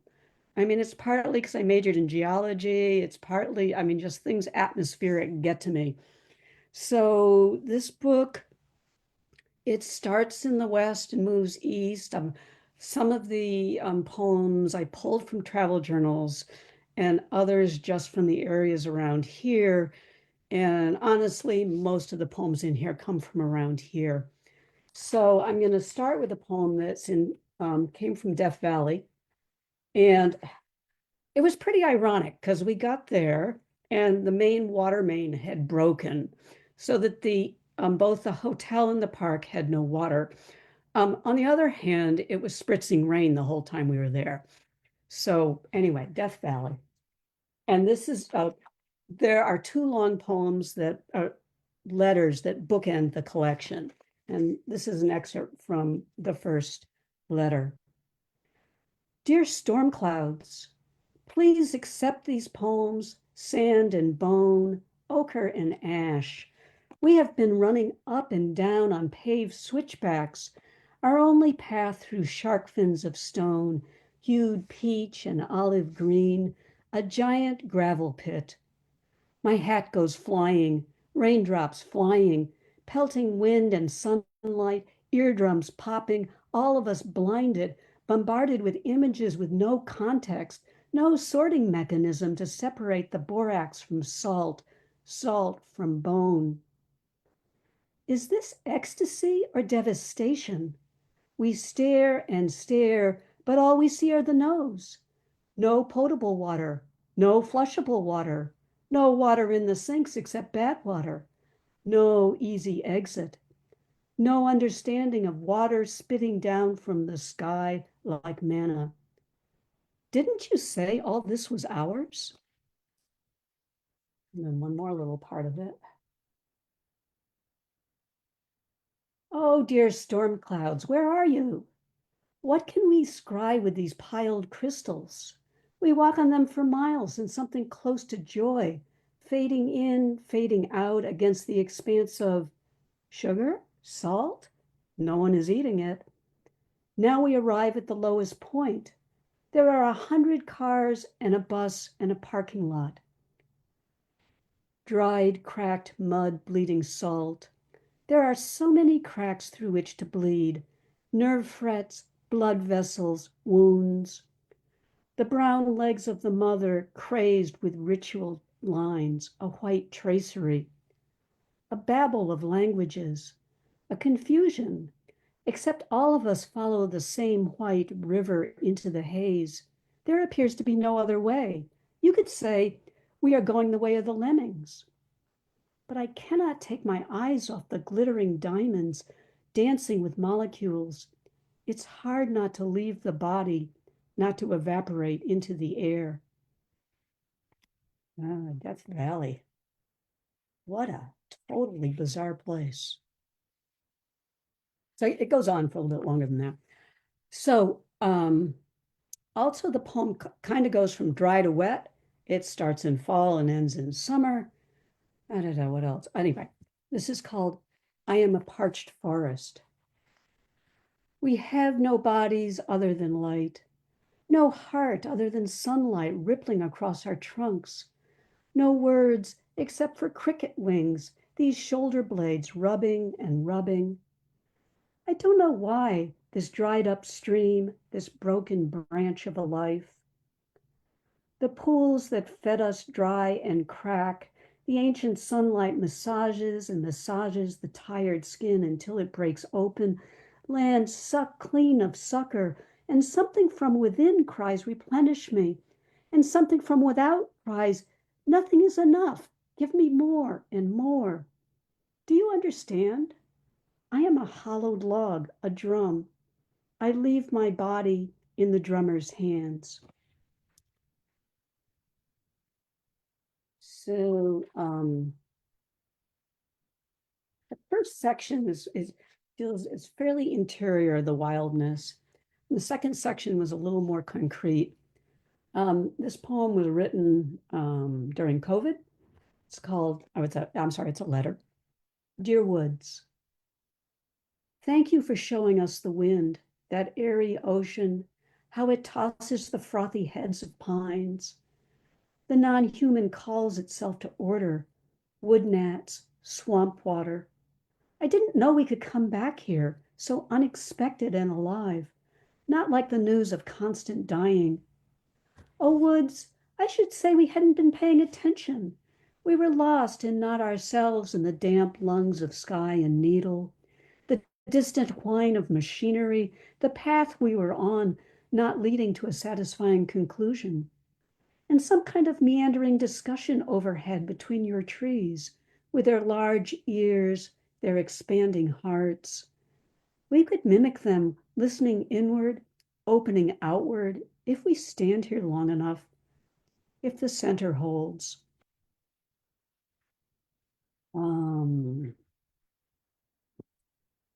A: I mean, it's partly because I majored in geology. It's partly, I mean, just things atmospheric get to me. So this book, it starts in the West and moves east. Some of the poems I pulled from travel journals and others just from the areas around here. And honestly, most of the poems in here come from around here. So I'm going to start with a poem that's came from Death Valley. And it was pretty ironic because we got there and the main water main had broken so that the both the hotel and the park had no water. On the other hand, it was spritzing rain the whole time we were there. So anyway, Death Valley. And this is there are two long poems that are letters that bookend the collection. And this is an excerpt from the first letter. Dear storm clouds, please accept these poems, sand and bone, ochre and ash. We have been running up and down on paved switchbacks, our only path through shark fins of stone, hued peach and olive green, a giant gravel pit. My hat goes flying, raindrops flying, pelting wind and sunlight, eardrums popping, all of us blinded, bombarded with images with no context, no sorting mechanism to separate the borax from salt, salt from bone. Is this ecstasy or devastation? We stare and stare, but all we see are the no's. No potable water, no flushable water, no water in the sinks except bad water, no easy exit, no understanding of water spitting down from the sky like manna. Didn't you say all this was ours? And then one more little part of it. Oh, dear storm clouds, where are you? What can we scry with these piled crystals? We walk on them for miles in something close to joy, fading in, fading out against the expanse of sugar, salt. No one is eating it. Now we arrive at the lowest point. There are 100 cars and a bus and a parking lot. Dried, cracked mud, bleeding salt. There are so many cracks through which to bleed, nerve frets, blood vessels, wounds. The brown legs of the mother crazed with ritual lines, a white tracery, a babble of languages, a confusion, except all of us follow the same white river into the haze. There appears to be no other way. You could say, we are going the way of the lemmings. But I cannot take my eyes off the glittering diamonds dancing with molecules. It's hard not to leave the body, not to evaporate into the air. Ah, Death Valley. What a totally bizarre place. So it goes on for a little bit longer than that. So also the poem kind of goes from dry to wet. It starts in fall and ends in summer. I don't know what else. Anyway, this is called I Am a Parched Forest. We have no bodies other than light, no heart other than sunlight rippling across our trunks, no words except for cricket wings, these shoulder blades rubbing and rubbing. I don't know why this dried up stream, this broken branch of a life. The pools that fed us dry and crack, the ancient sunlight massages and massages the tired skin until it breaks open, land sucked clean of sucker, and something from within cries, replenish me, and something from without cries, nothing is enough, give me more and more. Do you understand? I am a hollowed log, a drum. I leave my body in the drummer's hands. So the first section is it's fairly interior, the wildness. The second section was a little more concrete. This poem was written during COVID. It's called, I'm sorry, it's a letter. Dear Woods, thank you for showing us the wind, that airy ocean, how it tosses the frothy heads of pines. The non-human calls itself to order, wood gnats, swamp water. I didn't know we could come back here, so unexpected and alive, not like the news of constant dying. Oh, Woods, I should say we hadn't been paying attention. We were lost in not ourselves in the damp lungs of sky and needle, the distant whine of machinery, the path we were on, not leading to a satisfying conclusion, and some kind of meandering discussion overhead between your trees, with their large ears, their expanding hearts. We could mimic them, listening inward, opening outward, if we stand here long enough, if the center holds.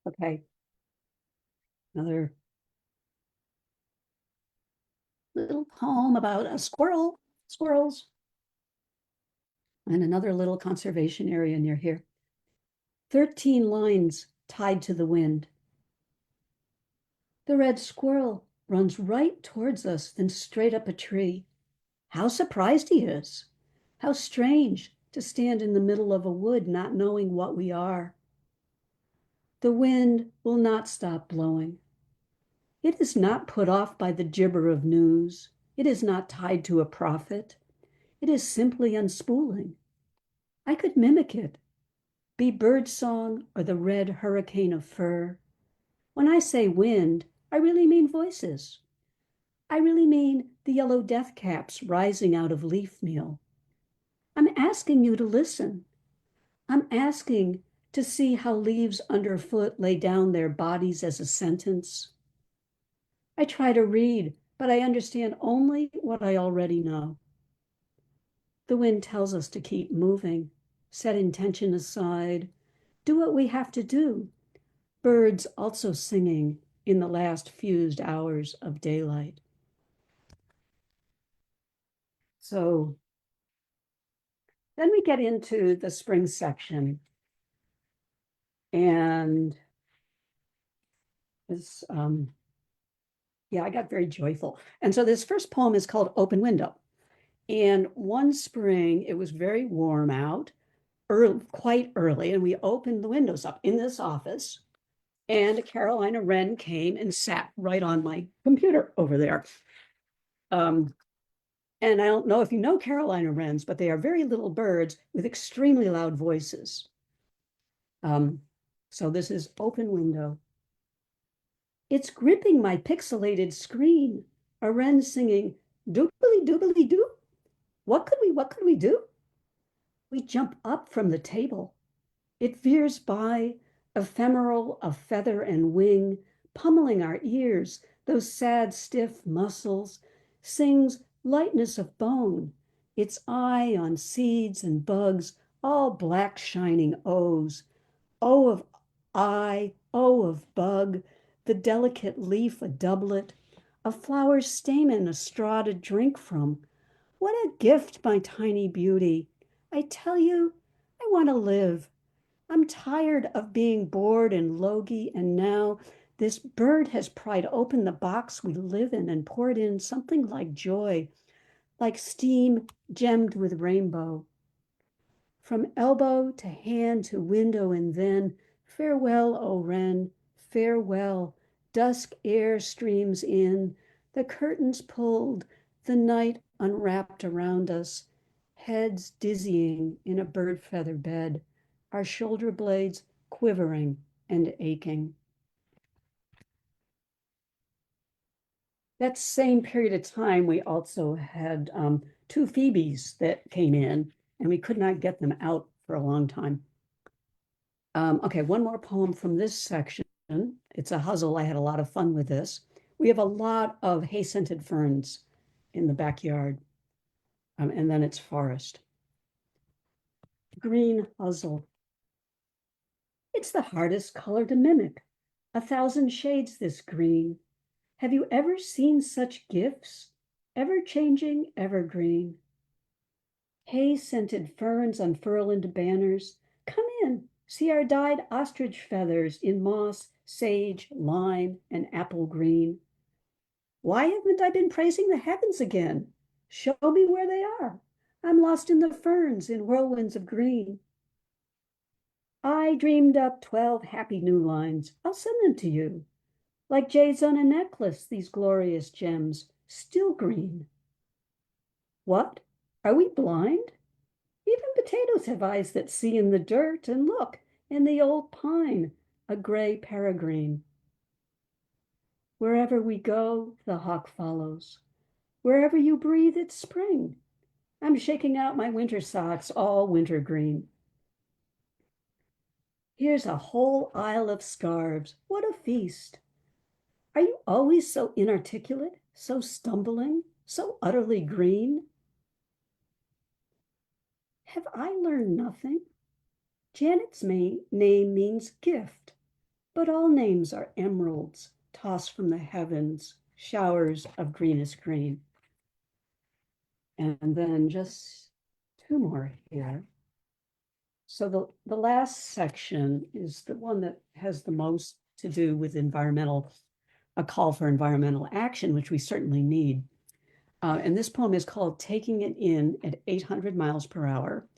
A: Okay, another little poem about a squirrels, and another little conservation area near here. 13 lines tied to the wind. The red squirrel runs right towards us, then straight up a tree. How surprised he is. How strange to stand in the middle of a wood not knowing what we are. The wind will not stop blowing. It is not put off by the gibber of news. It is not tied to a prophet. It is simply unspooling. I could mimic it, be birdsong or the red hurricane of fur. When I say wind, I really mean voices. I really mean the yellow death caps rising out of leaf meal. I'm asking you to listen. I'm asking to see how leaves underfoot lay down their bodies as a sentence. I try to read, but I understand only what I already know. The wind tells us to keep moving, set intention aside, do what we have to do. Birds also singing in the last fused hours of daylight. So then we get into the spring section. And this, yeah, I got very joyful. And so this first poem is called Open Window. And one spring, it was very warm out, quite early, and we opened the windows up in this office. And Carolina Wren came and sat right on my computer over there. And I don't know if you know Carolina Wrens, but they are very little birds with extremely loud voices. So this is Open Window. It's gripping my pixelated screen. A wren singing, doobly doobly doo. What could we do? We jump up from the table. It veers by, ephemeral of feather and wing, pummeling our ears, those sad, stiff muscles, sings lightness of bone, its eye on seeds and bugs, all black shining O's. O of eye, O of bug, the delicate leaf a doublet, a flower's stamen a straw to drink from. What a gift, my tiny beauty. I tell you, I want to live. I'm tired of being bored and logy, and now this bird has pried open the box we live in and poured in something like joy, like steam gemmed with rainbow. From elbow to hand to window, and then farewell, O wren, farewell. Dusk air streams in, the curtains pulled, the night unwrapped around us, heads dizzying in a bird feather bed, our shoulder blades quivering and aching. That same period of time, we also had two Phoebes that came in, and we could not get them out for a long time. Okay, one more poem from this section. It's a huzzle. I had a lot of fun with this. We have a lot of hay-scented ferns in the backyard, and then it's forest. Green huzzle. It's the hardest color to mimic. 1,000 shades this green. Have you ever seen such gifts? Ever changing, evergreen. Hay-scented ferns unfurl into banners. Come in, see our dyed ostrich feathers in moss, sage, lime, and apple green. Why haven't I been praising the heavens again? Show me where they are. I'm lost in the ferns in whirlwinds of green. I dreamed up 12 happy new lines. I'll send them to you. Like jades on a necklace, these glorious gems, still green. What? Are we blind? Even potatoes have eyes that see in the dirt, and look, in the old pine, a gray peregrine. Wherever we go, the hawk follows. Wherever you breathe, it's spring. I'm shaking out my winter socks, all wintergreen. Here's a whole aisle of scarves. What a feast! Are you always so inarticulate, so stumbling, so utterly green? Have I learned nothing? Janet's name means gift, but all names are emeralds tossed from the heavens, showers of greenest green. And then just two more here. So the last section is the one that has the most to do with a call for environmental action, which we certainly need. And this poem is called Taking It In at 800 miles per hour.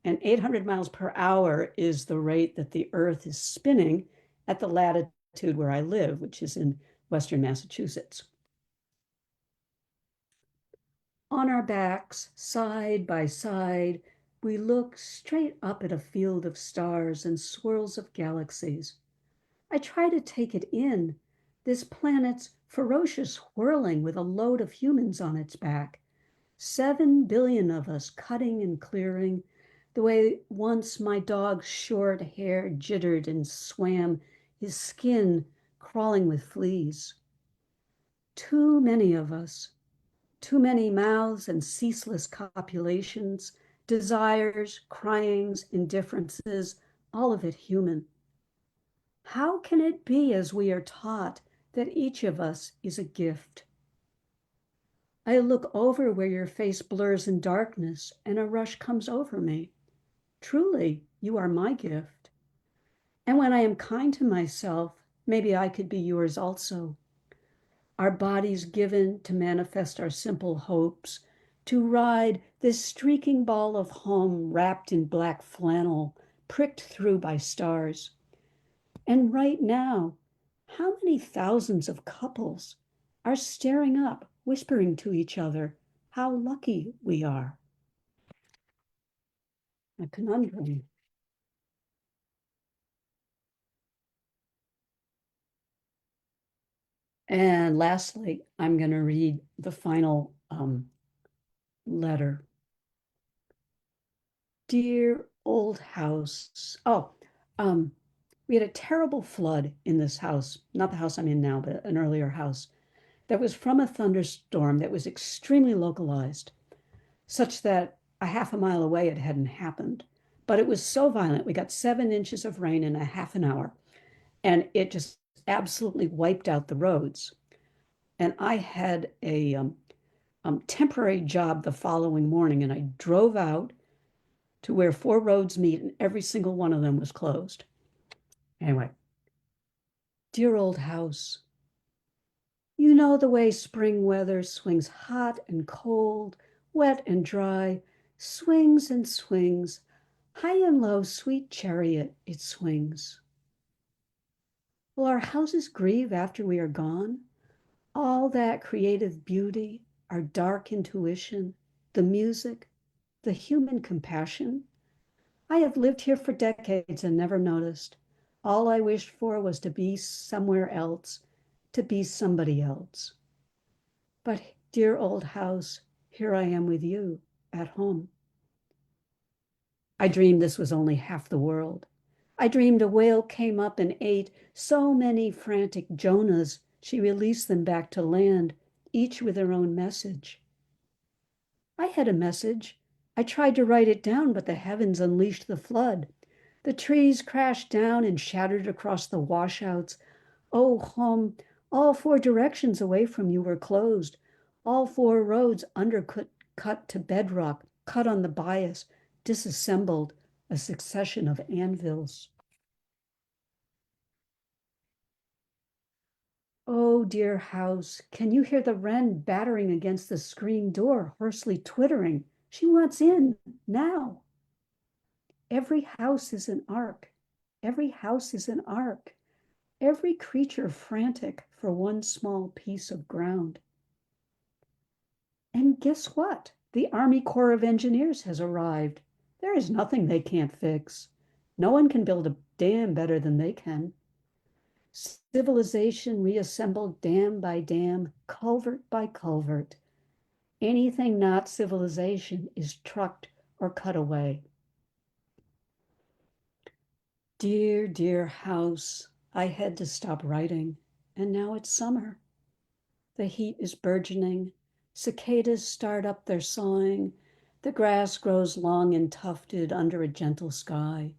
A: And 800 miles per hour is the rate that the Earth is spinning at the latitude where I live, which is in Western Massachusetts. On our backs, side by side, we look straight up at a field of stars and swirls of galaxies. I try to take it in, this planet's ferocious whirling with a load of humans on its back. 7 billion of us cutting and clearing, the way once my dog's short hair jittered and swam, his skin crawling with fleas. Too many of us, too many mouths and ceaseless copulations, desires, cryings, indifferences, all of it human. How can it be, as we are taught, that each of us is a gift? I look over where your face blurs in darkness, and a rush comes over me. Truly, you are my gift. And when I am kind to myself, maybe I could be yours also. Our bodies given to manifest our simple hopes, to ride this streaking ball of home wrapped in black flannel, pricked through by stars. And right now, how many thousands of couples are staring up, whispering to each other how lucky we are? A conundrum. And lastly, I'm going to read the final letter. Dear old house. We had a terrible flood in this house, not the house I'm in now, but an earlier house, that was from a thunderstorm that was extremely localized, such that a half a mile away it hadn't happened. But it was so violent. We got 7 inches of rain in a half an hour, and it just absolutely wiped out the roads. And I had a temporary job the following morning, and I drove out to where 4 roads meet, and every single one of them was closed. Anyway, dear old house, you know the way spring weather swings hot and cold, wet and dry, swings and swings, high and low, sweet chariot, it swings. Will our houses grieve after we are gone? All that creative beauty, our dark intuition, the music, the human compassion. I have lived here for decades and never noticed. All I wished for was to be somewhere else, to be somebody else. But dear old house, here I am with you at home. I dreamed this was only half the world. I dreamed a whale came up and ate so many frantic Jonahs, she released them back to land, each with their own message. I had a message. I tried to write it down, but the heavens unleashed the flood. The trees crashed down and shattered across the washouts. Oh, home, all four directions away from you were closed. All four roads undercut cut to bedrock, cut on the bias, disassembled, a succession of anvils. Oh, dear house, can you hear the wren battering against the screen door, hoarsely twittering? She wants in, now. Every house is an ark. Every house is an ark. Every creature frantic for one small piece of ground. And guess what? The Army Corps of Engineers has arrived. There is nothing they can't fix. No one can build a dam better than they can. Civilization reassembled dam by dam, culvert by culvert. Anything not civilization is trucked or cut away. Dear, dear house, I had to stop writing, and now it's summer. The heat is burgeoning. Cicadas start up their sawing. The grass grows long and tufted under a gentle sky.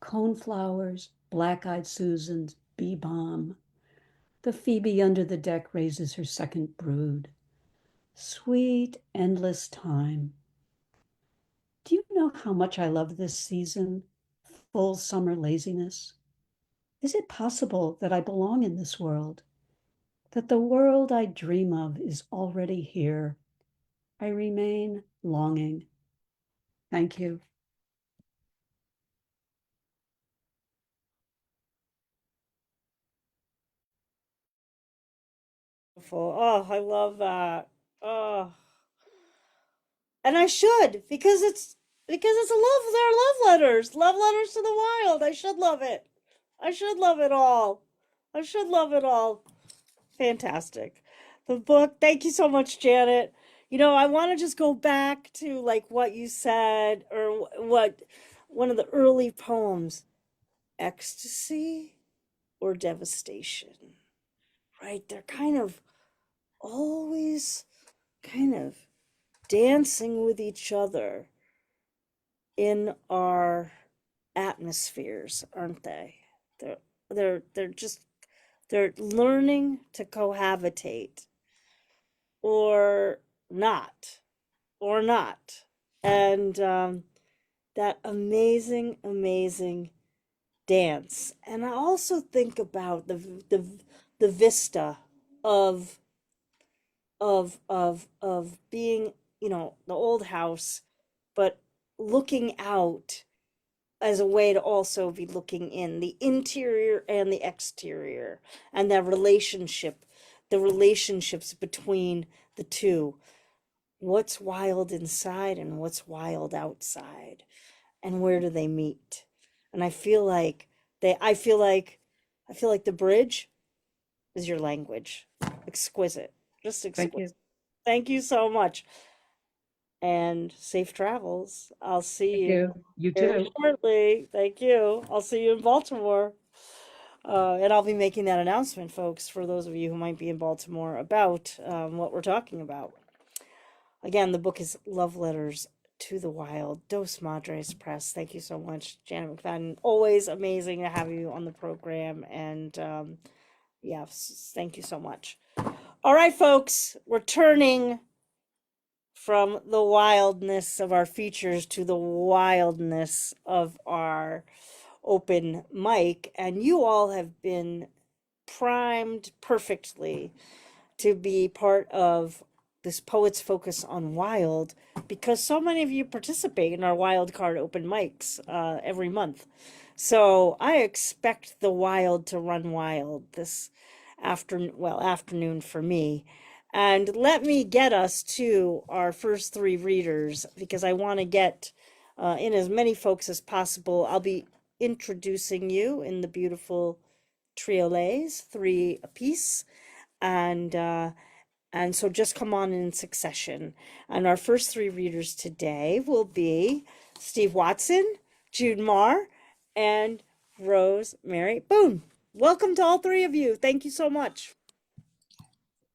A: Coneflowers, black-eyed Susans, bee balm. The phoebe under the deck raises her second brood. Sweet, endless time. Do you know how much I love this season? Full summer laziness. Is it possible that I belong in this world? That the world I dream of is already here? I remain longing. Thank you.
C: Beautiful. Oh, I love that. Oh, and I should because it's a love. They're love letters to the wild. I should love it. I should love it all. I should love it all. Fantastic. The book. Thank you so much, Janet. You know, I want to just go back to like what you said or what one of the early poems, ecstasy or devastation. Right? They're kind of always kind of dancing with each other in our atmospheres, aren't they? They're just they're learning to cohabitate or not or not. And that amazing dance. And I also think about the vista of of being, you know, the old house, but looking out as a way to also be looking in the interior and the exterior and that relationship, the relationships between the two. What's wild inside and what's wild outside, and where do they meet? And I feel like the bridge is your language. Exquisite. Just
A: Thank you.
C: exquisite. Thank you so much. And safe travels. I'll see
A: Thank
C: you
A: you. You
C: very
A: too.
C: shortly. Thank you. I'll see you in Baltimore. And I'll be making that announcement, folks, for those of you who might be in Baltimore about what we're talking about. Again, the book is Love Letters to the Wild, Dos Madres Press. Thank you so much, Janet MacFadyen. Always amazing to have you on the program. And yes, thank you so much. All right, folks, we're turning from the wildness of our features to the wildness of our open mic. And you all have been primed perfectly to be part of this Poets Focus on Wild because so many of you participate in our wild card open mics every month. So I expect the wild to run wild this afternoon for me. And let me get us to our first three readers because I want to get in as many folks as possible. I'll be introducing you in the beautiful triolets, three apiece, and so just come on in succession. And our first three readers today will be Stephe Watson, Jude Marr, and Rosemary Boone. Welcome to all three of you. Thank you so much.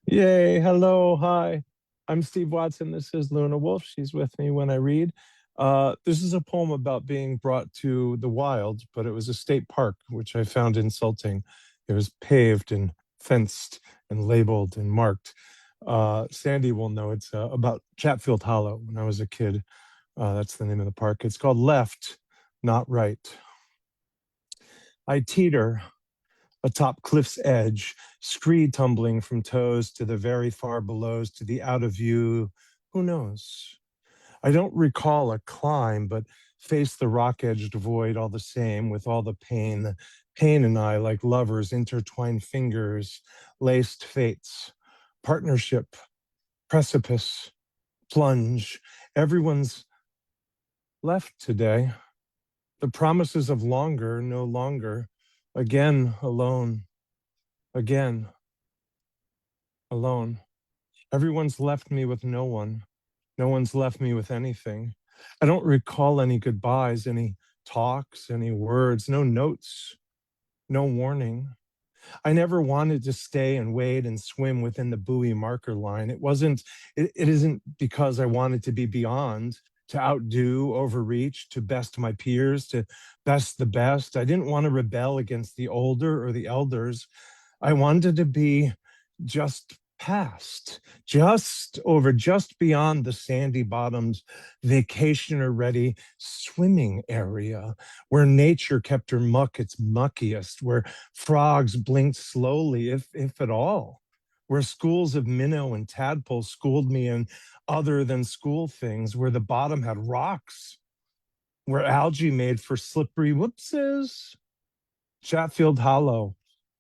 D: Yay, hello, hi. I'm Stephe Watson. This is Luna Wolf. She's with me when I read. This is a poem about being brought to the wild, but it was a state park, which I found insulting. It was paved and fenced and labeled and marked. Sandy will know it's about Chatfield Hollow. When I was a kid, that's the name of the park. It's called Left, Not Right. I teeter atop cliff's edge, scree tumbling from toes to the very far belows to the out of view. Who knows? I don't recall a climb, but face the rock-edged void all the same, with all the pain. Pain and I, like lovers, intertwined fingers, laced fates, partnership, precipice, plunge. Everyone's left today. The promises of longer, no longer. Again, alone. Again, alone. Everyone's left me with no one. No one's left me with anything. I don't recall any goodbyes, any talks, any words, no notes, no warning. I never wanted to stay and wade and swim within the buoy marker line. It isn't because I wanted to be beyond, to outdo, overreach, to best my peers, to best the best. I didn't want to rebel against the older or the elders. I wanted to be just past, just over, just beyond the sandy bottoms, vacationer ready swimming area where nature kept her muck its muckiest, where frogs blinked slowly, if at all, where schools of minnow and tadpole schooled me in other than school things, where the bottom had rocks, where algae made for slippery whoopses. Chatfield Hollow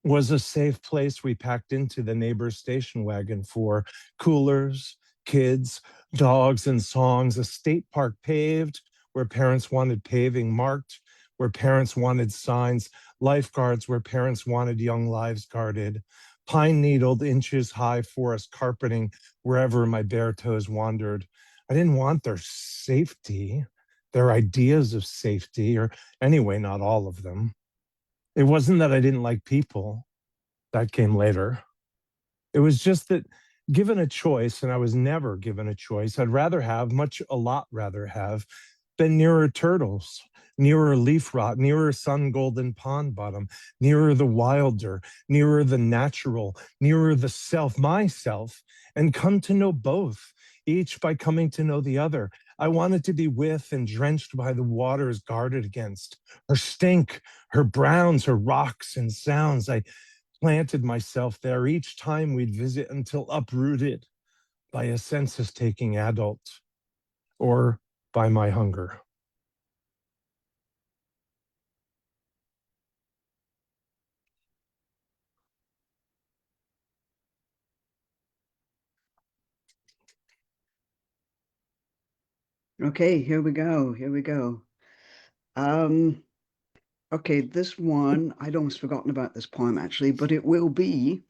D: was a safe place we packed into the neighbor's station wagon for coolers, kids, dogs, and songs, a state park paved where parents wanted paving marked, where parents wanted signs, lifeguards where parents wanted young lives guarded, pine needled inches high forest carpeting wherever my bare toes wandered. I didn't want their safety, their ideas of safety, or anyway, not all of them. It wasn't that I didn't like people. That came later. It was just that given a choice, and I was never given a choice, I'd rather have, a lot rather have, been nearer turtles, nearer leaf rot, nearer sun golden pond bottom, nearer the wilder, nearer the natural, nearer the self, myself, and come to know both, each by coming to know the other. I wanted to be with and drenched by the waters guarded against, her stink, her browns, her rocks and sounds. I planted myself there each time we'd visit until uprooted by a census-taking adult or by my hunger.
E: Okay, here we go. Here we go. Okay, this one, I'd almost forgotten about this poem actually, but it will be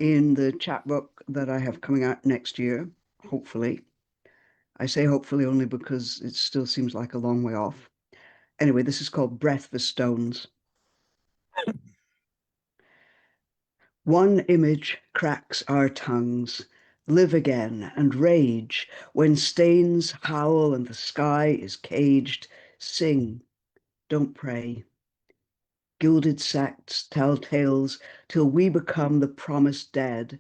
E: in the chapbook that I have coming out next year, hopefully. I say hopefully only because it still seems like a long way off. Anyway, this is called Breath for Stones. One image cracks our tongues, live again and rage when stains howl and the sky is caged. Sing, don't pray. Gilded sects tell tales till we become the promised dead.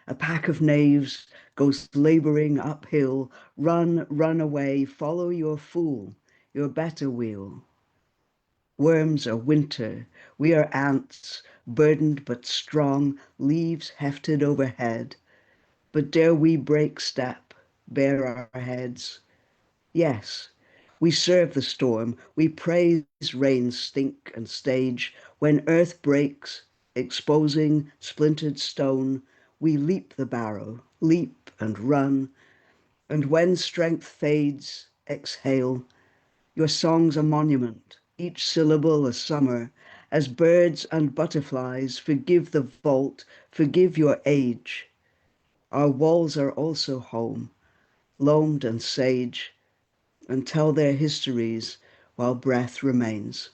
E: A pack of knaves goes laboring uphill. Run, run away, follow your fool, your better wheel. Worms are winter, we are ants, burdened but strong, leaves hefted overhead. But dare we break step, bare our heads? Yes, we serve the storm, we praise rain's stink and stage. When earth breaks, exposing splintered stone, we leap the barrow, leap and run. And when strength fades, exhale. Your song's a monument, each syllable a summer. As birds and butterflies, forgive the vault, forgive your age. Our walls are also home, loamed and sage, and tell their histories while breath remains.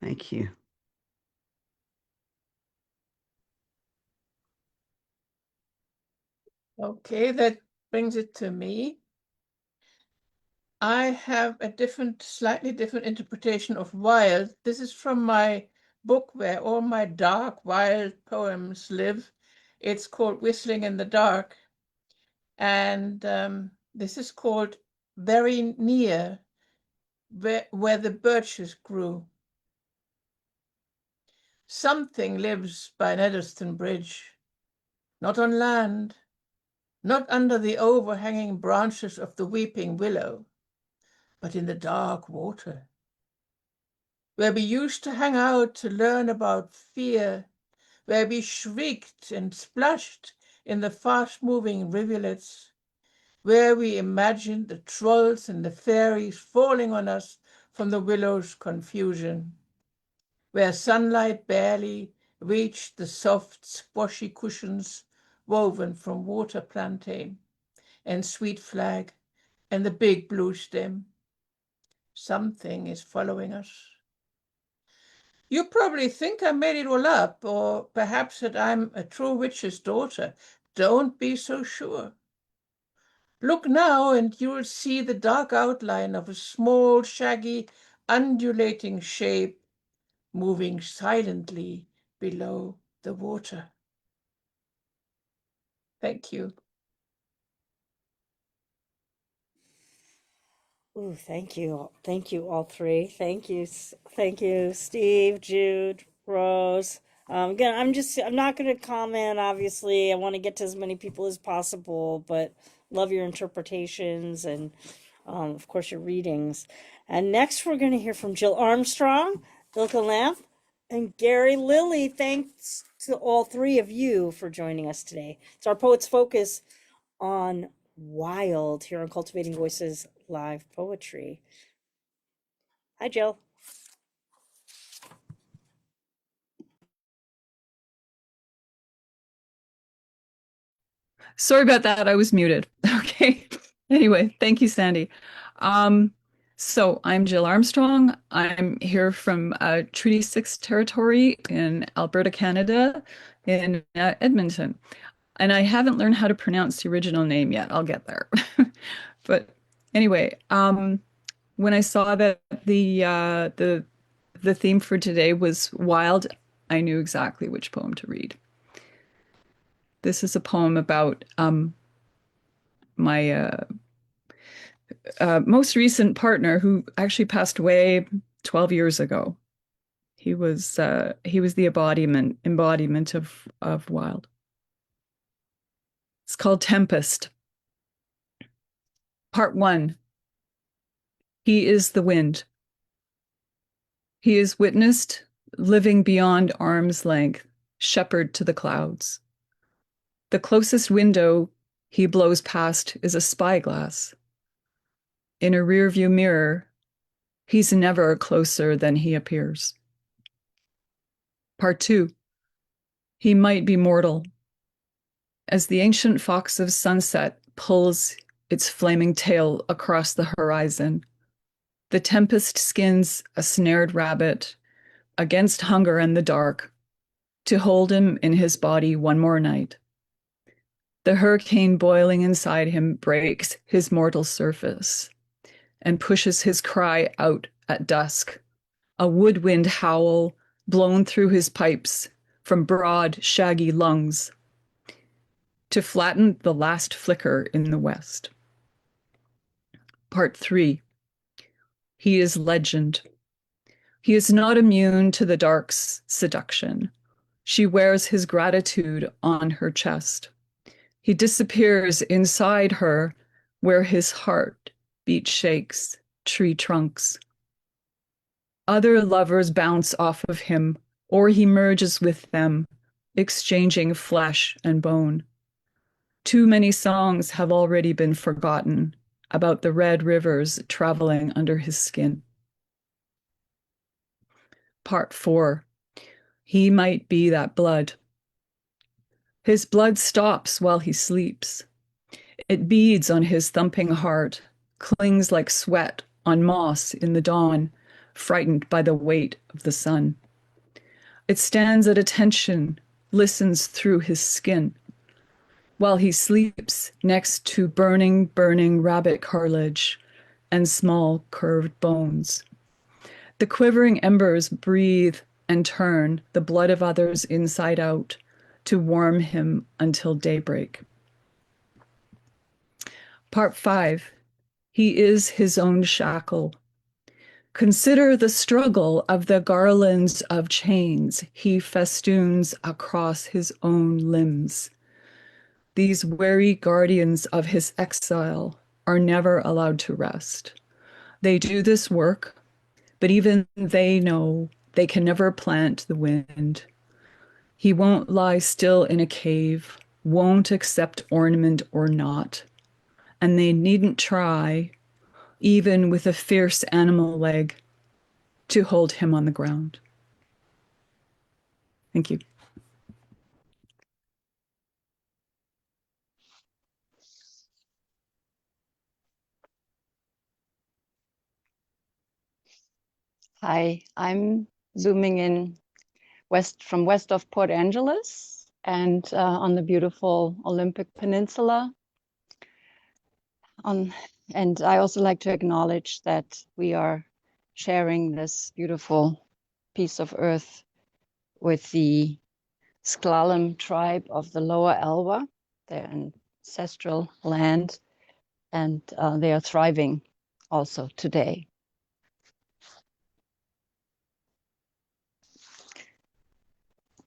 E: Thank you.
G: Okay, that brings it to me. I have a slightly different interpretation of wild. This is from my book where all my dark, wild poems live. It's called Whistling in the Dark. And this is called Very Near, where the birches grew. Something lives by Neddleston Bridge, not on land, not under the overhanging branches of the weeping willow, but in the dark water, where we used to hang out to learn about fear, where we shrieked and splashed in the fast-moving rivulets, where we imagined the trolls and the fairies falling on us from the willow's confusion, where sunlight barely reached the soft, squashy cushions woven from water plantain and sweet flag and the big blue stem. Something is following us. You probably think I made it all up, or perhaps that I'm a true witch's daughter. Don't be so sure. Look now, and you'll see the dark outline of a small, shaggy, undulating shape moving silently below the water. Thank you.
C: Ooh, thank you. Thank you, all three. Thank you. Thank you, Steve, Jude, Rose. Again, I'm not going to comment, obviously. I want to get to as many people as possible, but love your interpretations and, of course, your readings. And next, we're going to hear from Jill Armstrong, Eelke Lampe, and Gary Lilley. Thanks to all three of you for joining us today. It's our Poets Focus on Wild here on Cultivating Voices Live Poetry. Hi, Jill.
H: Sorry about that. I was muted. Okay. Anyway, thank you, Sandy. So I'm Jill Armstrong. I'm here from Treaty 6 territory in Alberta, Canada, in Edmonton. And I haven't learned how to pronounce the original name yet. I'll get there. But anyway, when I saw that the theme for today was wild, I knew exactly which poem to read. This is a poem about my most recent partner, who actually passed away 12 years ago. He was the embodiment of wild. It's called Tempest. Part 1. He is the wind. He is witnessed, living beyond arm's length, shepherd to the clouds. The closest window he blows past is a spyglass. In a rearview mirror, he's never closer than he appears. Part 2. He might be mortal. As the ancient fox of sunset pulls its flaming tail across the horizon, the tempest skins a snared rabbit against hunger and the dark to hold him in his body one more night. The hurricane boiling inside him breaks his mortal surface and pushes his cry out at dusk, a woodwind howl blown through his pipes from broad, shaggy lungs to flatten the last flicker in the west. Part 3. He is legend. He is not immune to the dark's seduction. She wears his gratitude on her chest. He disappears inside her where his heart beat shakes tree trunks. Other lovers bounce off of him, or he merges with them, exchanging flesh and bone. Too many songs have already been forgotten about the red rivers traveling under his skin. Part 4. He might be that blood. His blood stops while he sleeps. It beads on his thumping heart, clings like sweat on moss in the dawn, frightened by the weight of the sun. It stands at attention, listens through his skin, while he sleeps next to burning rabbit cartilage, and small curved bones. The quivering embers breathe and turn the blood of others inside out to warm him until daybreak. Part 5. He is his own shackle. Consider the struggle of the garlands of chains he festoons across his own limbs. These wary guardians of his exile are never allowed to rest. They do this work, but even they know they can never plant the wind. He won't lie still in a cave, won't accept ornament or not, and they needn't try, even with a fierce animal leg, to hold him on the ground. Thank you.
I: Hi, I'm zooming in from west of Port Angeles and on the beautiful Olympic Peninsula. And I also like to acknowledge that we are sharing this beautiful piece of earth with the Sklallam tribe of the Lower Elwha, their ancestral land, and they are thriving also today.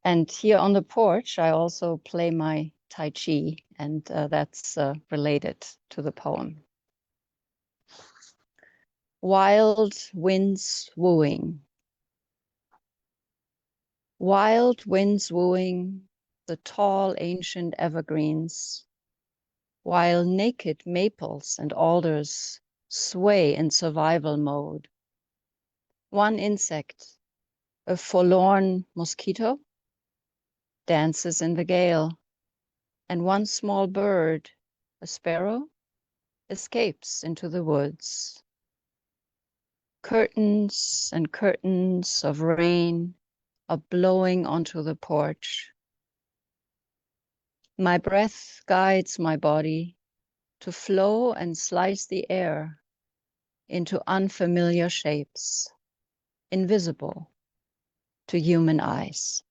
I: And here on the porch, I also play my Tai Chi, and that's related to the poem. Wild winds wooing. Wild winds wooing the tall ancient evergreens, while naked maples and alders sway in survival mode. One insect, a forlorn mosquito, dances in the gale, and one small bird, a sparrow, escapes into the woods. Curtains and curtains of rain are blowing onto the porch. My breath guides my body to flow and slice the air into unfamiliar shapes, invisible to human eyes.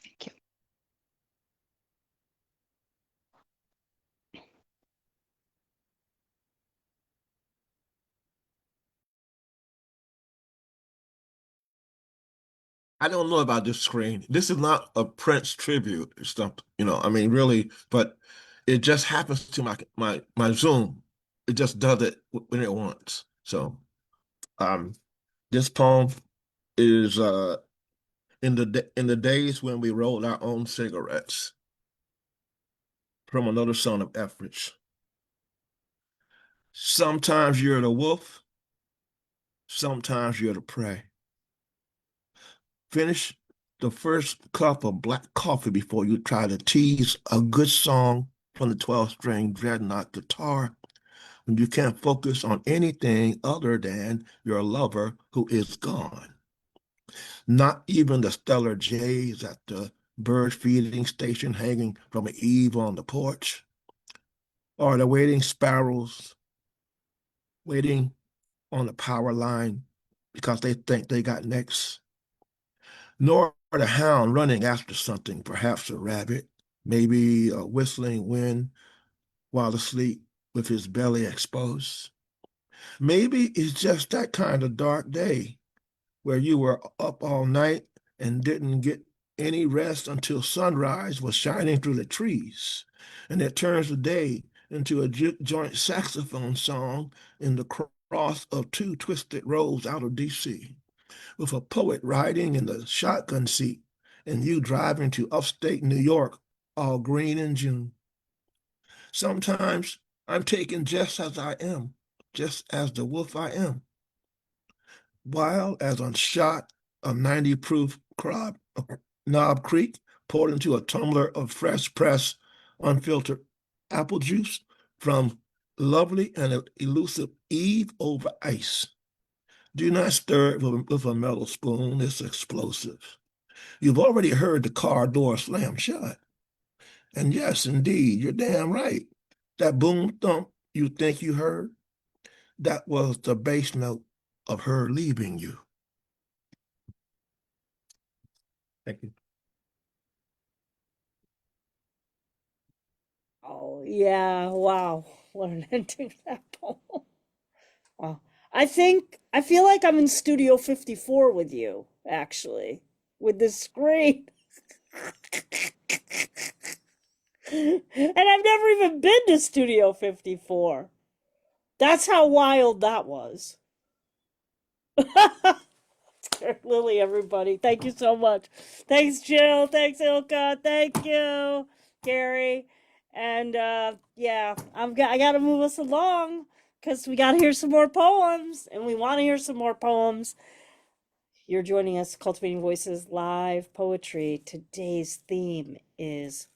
I: Thank you.
J: I don't know about this screen. This is not a Prince tribute or something, I mean, really, but it just happens to my Zoom. It just does it when it wants. So, this poem is in the days when we rolled our own cigarettes, from another son of Ephraim. Sometimes you're the wolf, sometimes you're the prey. Finish the first cup of black coffee before you try to tease a good song from the 12-string dreadnought guitar when you can't focus on anything other than your lover who is gone. Not even the stellar jays at the bird feeding station hanging from an eave on the porch, or the waiting sparrows waiting on the power line because they think they got next, nor the hound running after something, perhaps a rabbit, maybe a whistling wind while asleep with his belly exposed. Maybe it's just that kind of dark day where you were up all night and didn't get any rest until sunrise was shining through the trees, and it turns the day into a joint saxophone song in the cross of two twisted roads out of D.C., with a poet riding in the shotgun seat and you driving to upstate New York, all green in June. Sometimes I'm taken just as I am, just as the wolf I am. Wild as a shot of 90-proof Knob Creek poured into a tumbler of fresh pressed, unfiltered apple juice from lovely and elusive Eve over ice. Do not stir it with a metal spoon, it's explosive. You've already heard the car door slam shut. And yes, indeed, you're damn right. That boom thump you think you heard, that was the bass note of her leaving you. Thank you.
C: Oh, yeah. Wow. What an ending to that poem. Wow. I feel like I'm in Studio 54 with you, actually, with this screen. And I've never even been to Studio 54. That's how wild that was. Lilley, everybody. Thank you so much. Thanks, Jill. Thanks, Eelke. Thank you, Gary. And yeah, I gotta move us along because we gotta hear some more poems, and we want to hear some more poems. You're joining us, Cultivating Voices Live Poetry. Today's theme is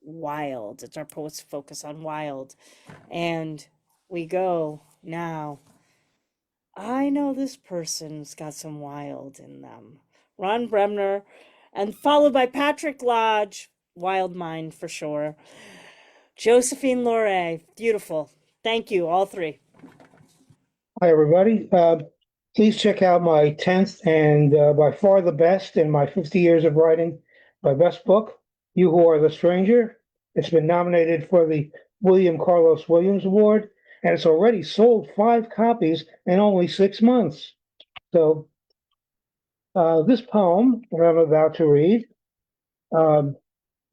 C: wild. It's our Poets Focus on Wild. And we go now. I know this person's got some wild in them. Ron Bremner, and followed by Patrick Lodge, wild mind for sure. Josephine LoRe, beautiful. Thank you, all three.
K: Hi, everybody. Please check out my 10th and by far the best in my 50 years of writing, my best book, You Who Are the Stranger. It's been nominated for the William Carlos Williams Award, and it's already sold 5 copies in only 6 months. So this poem that I'm about to read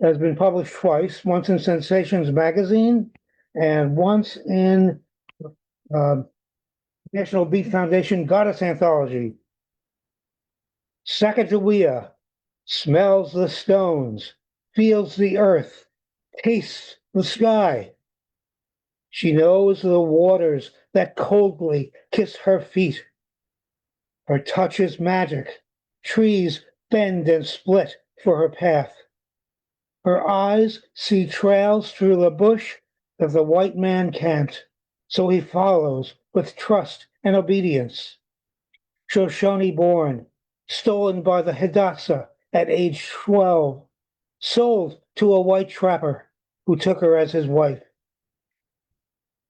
K: has been published twice, once in Sensations magazine and once in National Beat Foundation Goddess Anthology. Sacagawea smells the stones, feels the earth, tastes the sky. She knows the waters that coldly kiss her feet. Her touch is magic. Trees bend and split for her path. Her eyes see trails through the bush that the white man can't, so he follows with trust and obedience. Shoshone born, stolen by the Hidatsa at age 12, sold to a white trapper who took her as his wife.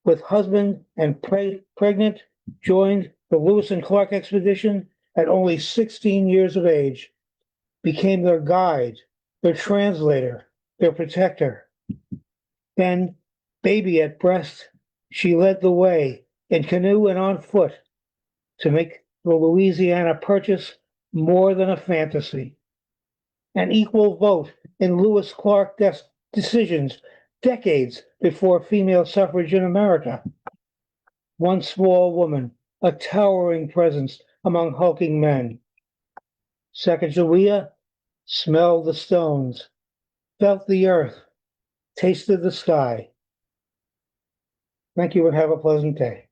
K: With husband and pregnant, joined the Lewis and Clark expedition at only 16 years of age, became their guide, their translator, their protector. Then, baby at breast, she led the way in canoe and on foot to make the Louisiana Purchase more than a fantasy. An equal vote in Lewis Clark decisions decades before female suffrage in America. One small woman, a towering presence among hulking men. Sacagawea smelled the stones, felt the earth, tasted the sky. Thank you and have a pleasant day.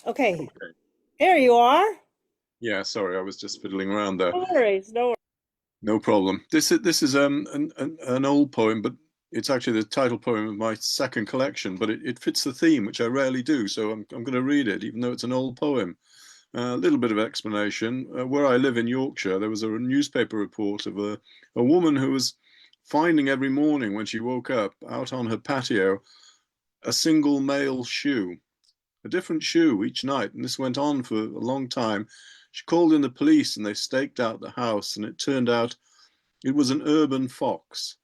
C: Okay, there you are.
L: Yeah, sorry, I was just fiddling around there.
C: No worries, no worries.
L: No problem. This is an old poem, but it's actually the title poem of my second collection. But it fits the theme, which I rarely do. So I'm going to read it, even though it's an old poem. A little bit of explanation. Where I live in Yorkshire, there was a newspaper report of a woman who was finding every morning when she woke up out on her patio a single male shoe, a different shoe each night, and this went on for a long time. She called in the police and they staked out the house, and it turned out it was an urban fox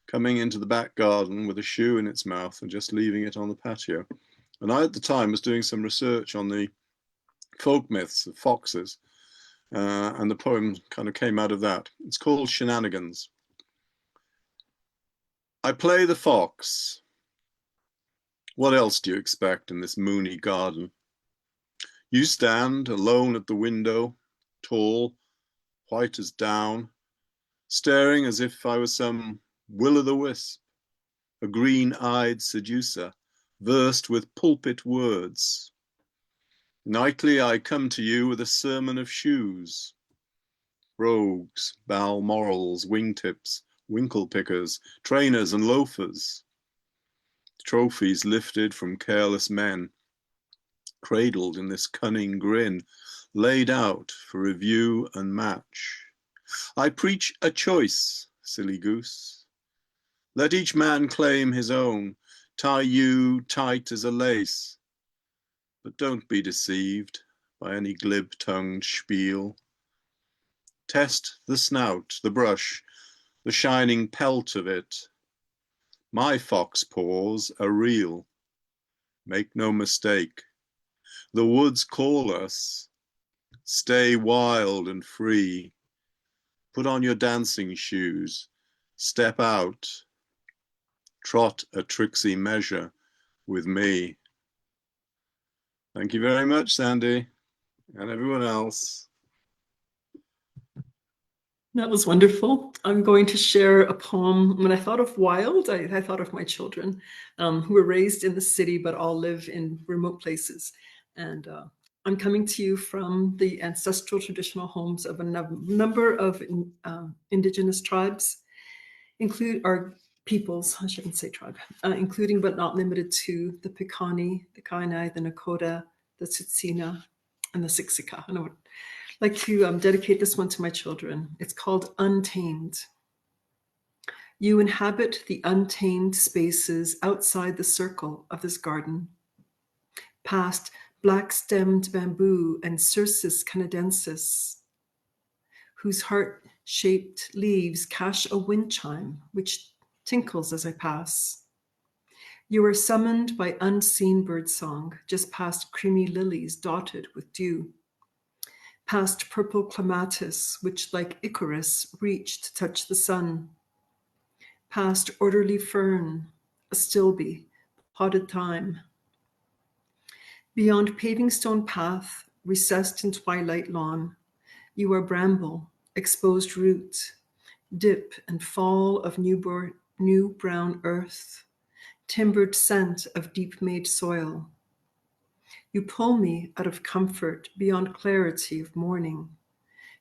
L: coming into the back garden with a shoe in its mouth and just leaving it on the patio. And I at the time was doing some research on the folk myths of foxes, and the poem kind of came out of that. It's called Shenanigans. I play the fox. What else do you expect in this moony garden? You stand alone at the window, tall, white as down, staring as if I was some will-o'-the-wisp, a green-eyed seducer, versed with pulpit words. Nightly I come to you with a sermon of shoes. rogues, Balmorals, wingtips, winkle pickers, trainers and loafers, trophies lifted from careless men, cradled in this cunning grin, laid out for review and match. I preach a choice, silly goose. Let each man claim his own, tie you tight as a lace, but don't be deceived by any glib-tongued spiel. Test the snout, the brush, the shining pelt of it. My fox paws are real. Make no mistake. The woods call us. Stay wild and free. Put on your dancing shoes. Step out. Trot a tricksy measure with me. Thank you very much, Sandy, and everyone else.
M: That was wonderful. I'm going to share a poem. When I thought of wild, I thought of my children who were raised in the city but all live in remote places. And I'm coming to you from the ancestral traditional homes of a number of indigenous tribes, our peoples, I shouldn't say tribe, including but not limited to the Piikani, the Kainai, the Nakota, the Tsuut'ina, and the Siksika. And I would like to dedicate this one to my children. It's called Untamed. You inhabit the untamed spaces outside the circle of this garden, past black-stemmed bamboo and Cercis canadensis, whose heart-shaped leaves cash a wind chime which tinkles as I pass. You are summoned by unseen birdsong, just past creamy lilies dotted with dew, past purple clematis, which like Icarus reach to touch the sun, past orderly fern, a stilby, potted thyme, beyond paving stone path, recessed in twilight lawn, you are bramble, exposed root, dip and fall of new brown earth, timbered scent of deep-made soil. You pull me out of comfort beyond clarity of morning.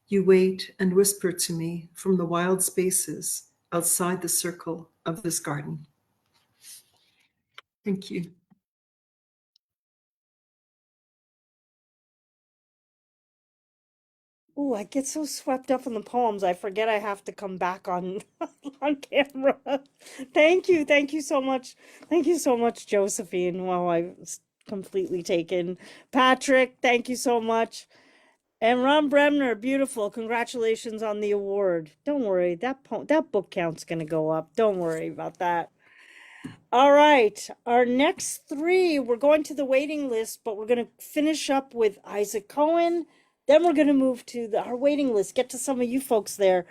M: You wait and whisper to me from the wild spaces outside the circle of this garden. Thank you.
C: Oh, I get so swept up in the poems, I forget I have to come back on on camera. Thank you so much. Thank you so much, Josephine. Wow, I was completely taken. Patrick, thank you so much. And Ron Bremner, beautiful. Congratulations on the award. Don't worry, that book count's gonna go up. Don't worry about that. All right, our next three, we're going to the waiting list, but we're going to finish up with Isaac Cohen. Then we're going to move to our waiting list, get to some of you folks there.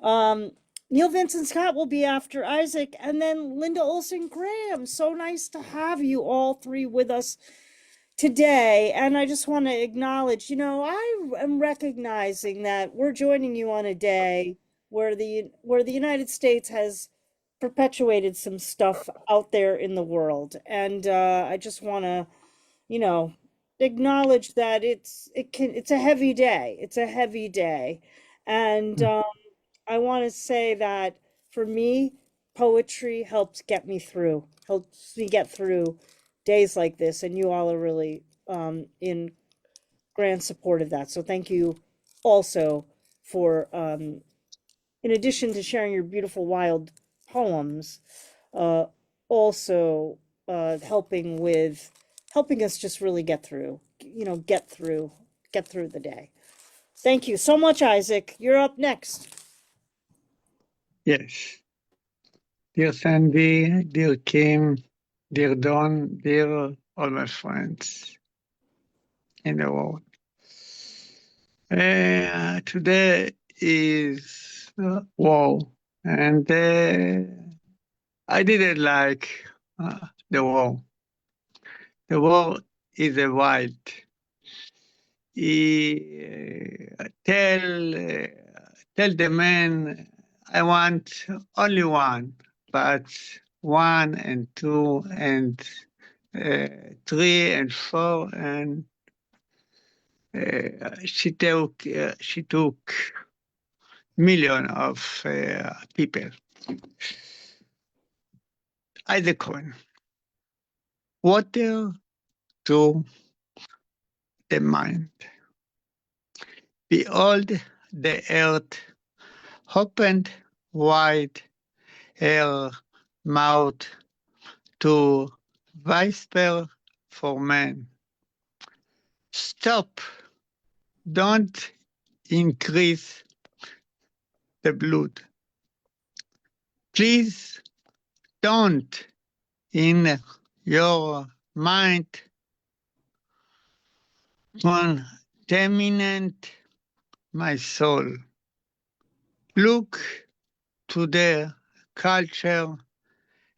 C: Neil Vincent Scott will be after Isaac, and then Linda Ohlson Graham. So nice to have you all three with us today. And I just want to acknowledge, I am recognizing that we're joining you on a day where the United States has perpetuated some stuff out there in the world, and I just want to acknowledge that it's a heavy day. It's a heavy day, and I want to say that for me, poetry helps me get through days like this, and you all are really in grand support of that. So thank you also for in addition to sharing your beautiful wild poems, also helping us just really get through the day. Thank you so much, Isaac. You're up next.
K: Yes. Dear Sandy, dear Kim, dear Don, dear all my friends in the world. Today is war, and I didn't like the war. The war is a wild. He tell the man, I want only one, but 1 and 2 and 3 and 4, and she took
N: millions of people. As a Cohen, water to the mind. Behold, the earth opened wide her mouth to whisper for man. Stop, don't increase the blood. Please don't in your mind contaminate my soul. Look to the culture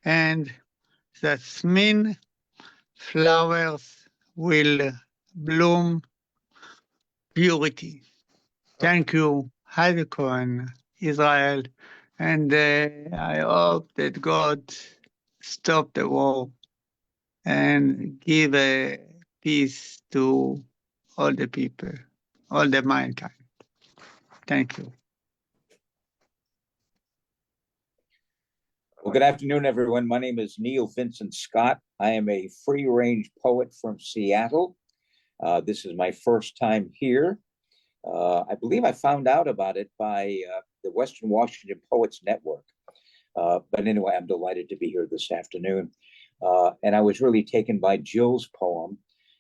N: and jasmine flowers will bloom purity. Thank you, Heidi Cohen, Israel, and I hope that God stop the war and give peace to all the people, all the mankind. Thank you.
O: Well, good afternoon, everyone. My name is Neil Vincent Scott. I am a free-range poet from Seattle. This is my first time here. I believe I found out about it by the Western Washington Poets Network. But anyway, I'm delighted to be here this afternoon. And I was really taken by Jill's poem.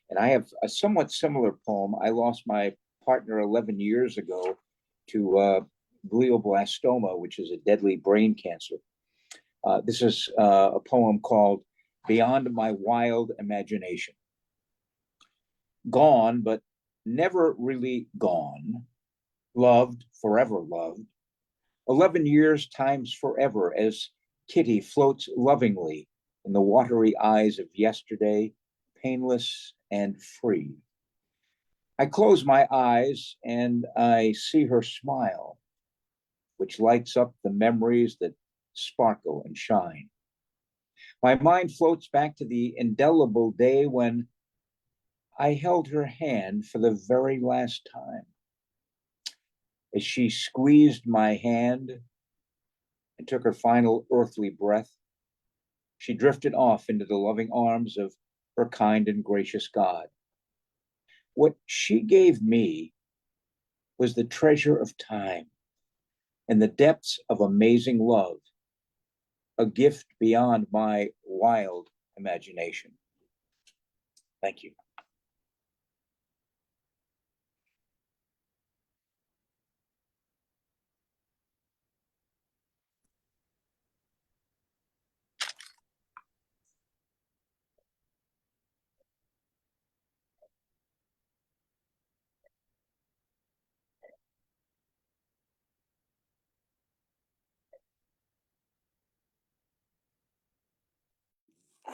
O: And I have a somewhat similar poem. I lost my partner 11 years ago to glioblastoma, which is a deadly brain cancer. This is a poem called Beyond My Wild Imagination. Gone, but never really gone. Loved, forever loved. 11 years times forever as Kitty floats lovingly in the watery eyes of yesterday, painless and free. I close my eyes and I see her smile, which lights up the memories that sparkle and shine. My mind floats back to the indelible day when I held her hand for the very last time. As she squeezed my hand and took her final earthly breath, she drifted off into the loving arms of her kind and gracious God. What she gave me was the treasure of time and the depths of amazing love, a gift beyond my wild imagination. Thank you.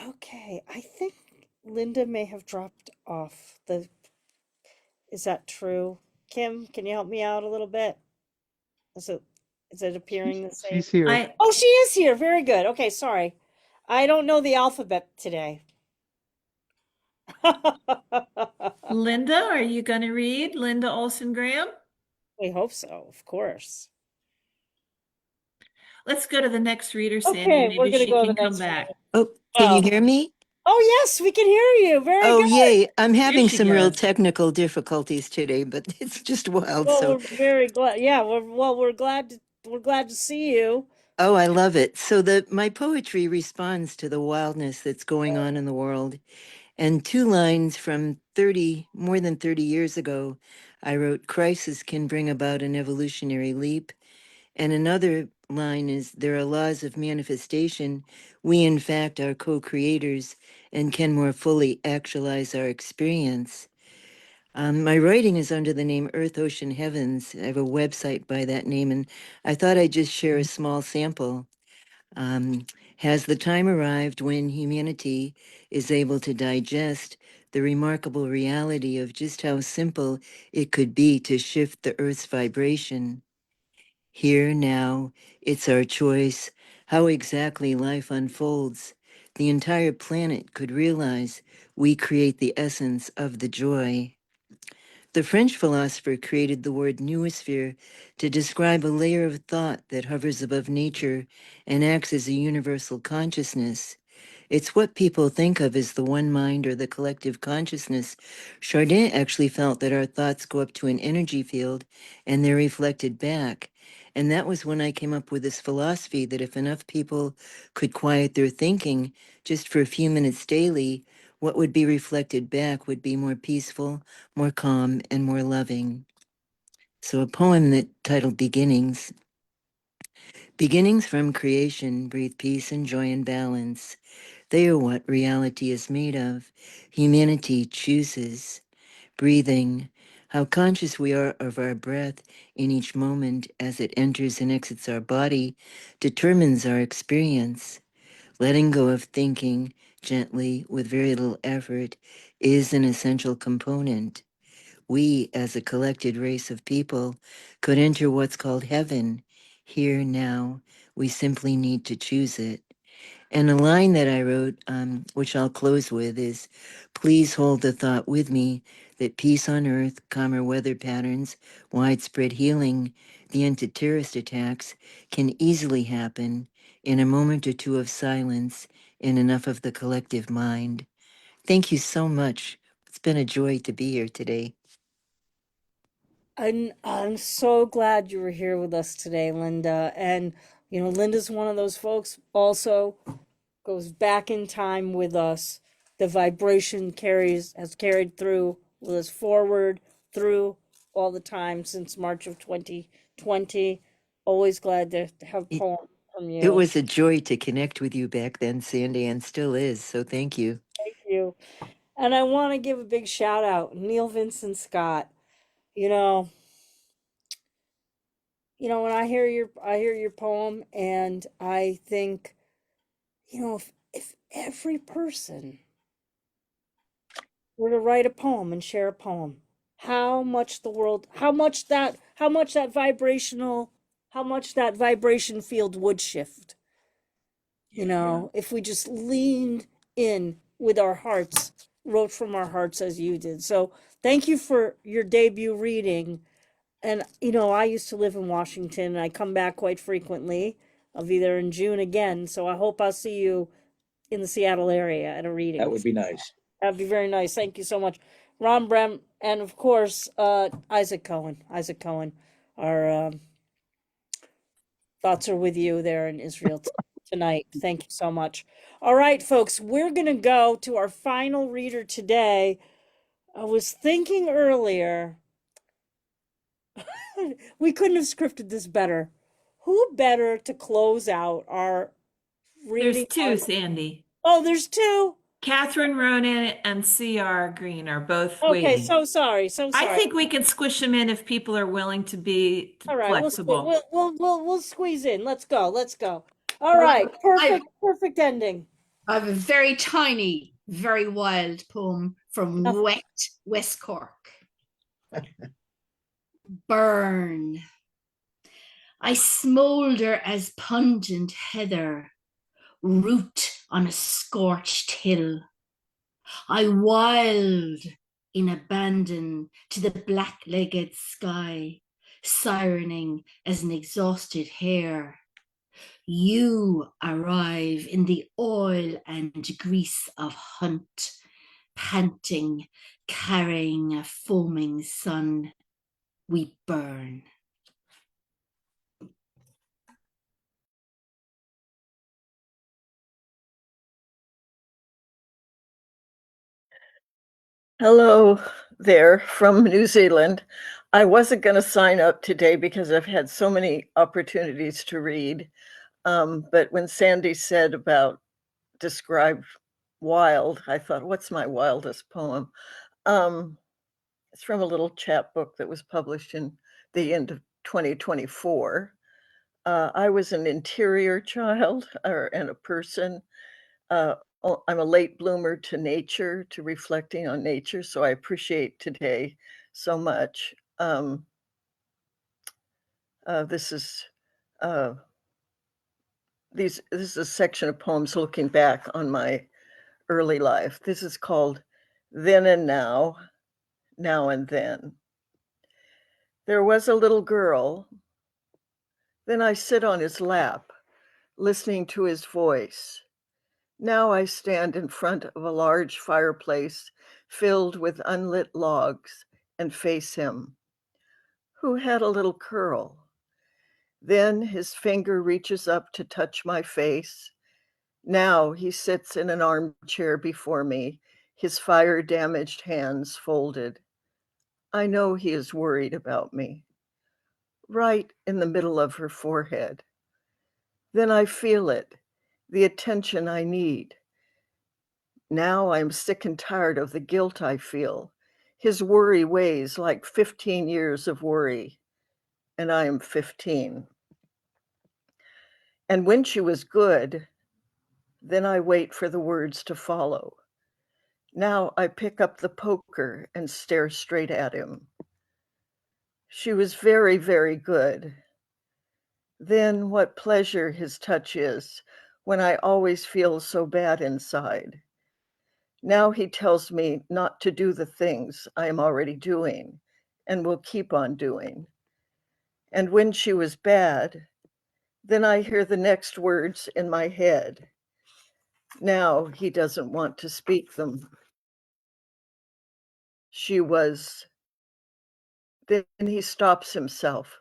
C: Okay, I think Linda may have dropped off. Is that true? Kim, can you help me out a little bit? Is it appearing the same?
N: She's here.
C: Oh, she is here. Very good. Okay, sorry. I don't know the alphabet today.
B: Linda, are you going to read Linda Ohlson Graham?
C: We hope so, of course.
B: Let's go to the next reader, Sandy.
C: Okay, we're
B: Maybe
C: gonna
B: she
C: go to
B: can
C: the
B: come
C: next
B: back.
P: Oh, can you hear me?
C: Oh, yes, we can hear you. Very
P: Oh,
C: good.
P: yay. I'm having
B: she
P: some real
B: goes.
P: technical difficulties today, but it's just wild.
C: Well,
P: So,
C: we're very glad. Yeah, we're glad to see you.
P: oh, I love it. So my poetry responds to the wildness that's going on in the world. And two lines from more than 30 years ago, I wrote, "Crisis can bring about an evolutionary leap." And another line is, "There are laws of manifestation. We, in fact, are co-creators and can more fully actualize our experience." My writing is under the name Earth, Ocean, Heavens. I have a website by that name, and I thought I'd just share a small sample. Has the time arrived when humanity is able to digest the remarkable reality of just how simple it could be to shift the Earth's vibration? Here, now, it's our choice how exactly life unfolds. The entire planet could realize we create the essence of the joy. The French philosopher created the word noosphere to describe a layer of thought that hovers above nature and acts as a universal consciousness. It's what people think of as the one mind or the collective consciousness. Chardin actually felt that our thoughts go up to an energy field and they're reflected back. And that was when I came up with this philosophy that if enough people could quiet their thinking just for a few minutes daily, what would be reflected back would be more peaceful, more calm, and more loving. So a poem that titled Beginnings. Beginnings from creation breathe peace and joy and balance. They are what reality is made of. Humanity chooses. Breathing. How conscious we are of our breath in each moment as it enters and exits our body determines our experience. Letting go of thinking gently with very little effort is an essential component. We, as a collected race of people, could enter what's called heaven, here, now. We simply need to choose it. And a line that I wrote, which I'll close with, is, please hold the thought with me that peace on earth, calmer weather patterns, widespread healing, the end to terrorist attacks can easily happen in a moment or two of silence in enough of the collective mind. Thank you so much. It's been a joy to be here today.
C: I'm so glad you were here with us today, Linda. And, you know, Linda's one of those folks also goes back in time with us. The vibration has carried through with us forward through all the time since March of 2020. Always glad to have poems from you.
P: It was a joy to connect with you back then, Sandy, and still is. So thank you.
C: Thank you. And I want to give a big shout out, Neil Vincent Scott. You know, when I hear your poem and I think, if every person were to write a poem and share a poem, how much that vibration field would shift. If we just leaned in with our hearts, wrote from our hearts as you did. So thank you for your debut reading. And, I used to live in Washington and I come back quite frequently. I'll be there in June again. So I hope I'll see you in the Seattle area at a reading.
O: That would be nice.
C: That'd be very nice. Thank you so much. Ron Brem, and of course, Isaac Cohen. Our thoughts are with you there in Israel tonight. Thank you so much. All right, folks, we're going to go to our final reader today. I was thinking earlier, we couldn't have scripted this better. Who better to close out our reading?
B: There's two, Sandy.
C: Oh, there's two.
B: Catherine Ronan and C.R. Green are both
C: Okay,
B: waiting.
C: so sorry.
B: I think we can squish them in if people are willing to be
C: All right,
B: flexible.
C: we'll squeeze in. Let's go. All right, perfect ending.
Q: I have a very tiny, very wild poem from wet West Cork. Burn. I smoulder as pungent heather, root on a scorched hill. I wild in abandon to the black-legged sky, sirening as an exhausted hare. You arrive in the oil and grease of hunt, panting, carrying a foaming sun. We burn.
R: Hello there from New Zealand. I wasn't going to sign up today because I've had so many opportunities to read. But when Sandy said about describe wild, I thought, what's my wildest poem? It's from a little chapbook that was published in the end of 2024. I was an interior child and a person. I'm a late bloomer to nature, to reflecting on nature, so I appreciate today so much. This is a section of poems looking back on my early life. This is called Then and Now, Now and Then. There was a little girl. Then I sit on his lap, listening to his voice. Now I stand in front of a large fireplace filled with unlit logs and face him, who had a little curl. Then his finger reaches up to touch my face. Now he sits in an armchair before me, his fire-damaged hands folded. I know he is worried about me. Right in the middle of her forehead. Then I feel it, the attention I need. Now I'm sick and tired of the guilt I feel. His worry weighs like 15 years of worry, and I am 15. And when she was good, then I wait for the words to follow. Now I pick up the poker and stare straight at him. She was very, very good. Then what pleasure his touch is when I always feel so bad inside. Now he tells me not to do the things I am already doing and will keep on doing. And when she was bad, then I hear the next words in my head. Now he doesn't want to speak them. She was. Then he stops himself.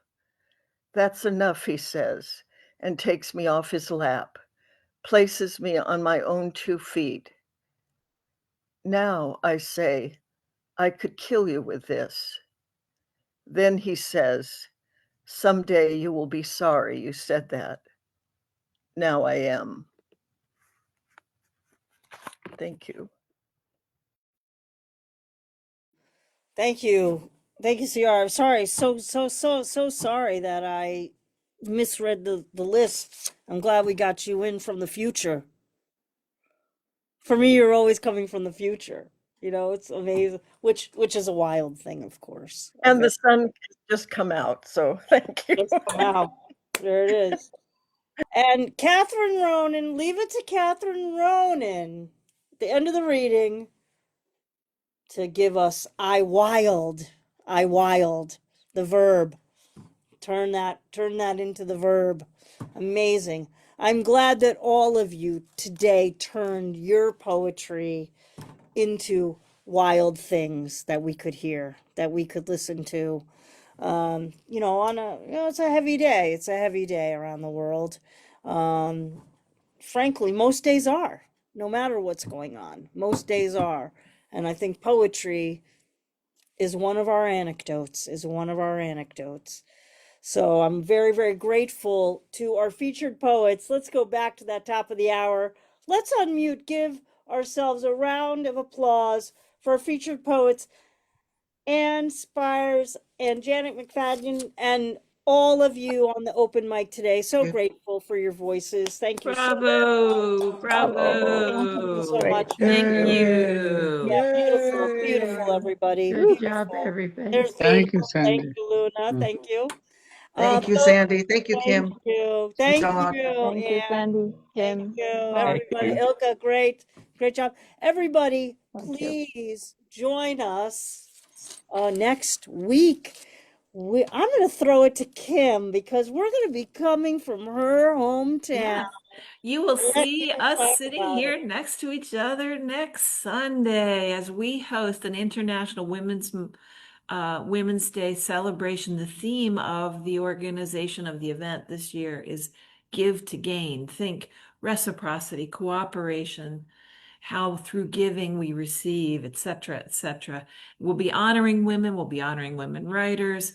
R: That's enough, he says, and takes me off his lap, places me on my own 2 feet. Now, I say, I could kill you with this. Then he says, someday you will be sorry you said that. Now I am. Thank you.
C: Thank you. Thank you, CR. I'm sorry. So sorry that I misread the list. I'm glad we got you in from the future. For me, you're always coming from the future. You know, it's amazing, which is a wild thing, of course.
R: And the sun has just come out, so thank you.
C: Just come out. There it is. And Catherine Ronan, leave it to Catherine Ronan at the end of the reading to give us I wild, the verb. Turn that into the verb. Amazing. I'm glad that all of you today turned your poetry into wild things that we could hear, that we could listen to. You know, it's a heavy day. It's a heavy day around the world. Frankly, most days are, no matter what's going on. Most days are. And I think poetry is one of our anecdotes, So I'm very, very grateful to our featured poets. Let's go back to that top of the hour. Let's unmute, give ourselves a round of applause for our featured poets, Anne Spiers and Janet MacFadyen, and all of you on the open mic today. So grateful for your voices. Thank you so much. Thank you so much.
B: Thank
C: Yeah,
B: you.
C: beautiful, everybody.
N: Good job,
C: Beautiful.
N: everybody.
C: There's
N: Thank you,
C: beautiful. Thank
N: Sandy.
C: you, Luna. Thank you.
F: Thank you,
C: Those-
F: Sandy. Thank you,
C: Thank
F: Kim.
C: you. Thank
F: Dawn.
C: you,
I: Thank you,
C: Anne.
I: Sandy,
C: Thank
I: Kim,
C: you,
I: Mark.
C: everybody. Ilka, great job. Everybody,
I: Thank you.
C: please join us next week. I'm going to throw it to Kim because we're going to be coming from her hometown.
B: Yeah. You will
C: Let
B: see
C: Kim
B: us
C: talk
B: sitting
C: about
B: here
C: it.
B: next to each other next Sunday as we host an International Women's Day celebration. The theme of the organization of the event this year is Give to Gain. Think reciprocity, cooperation, how through giving we receive, etc., etc. We'll be honoring women. We'll be honoring women writers,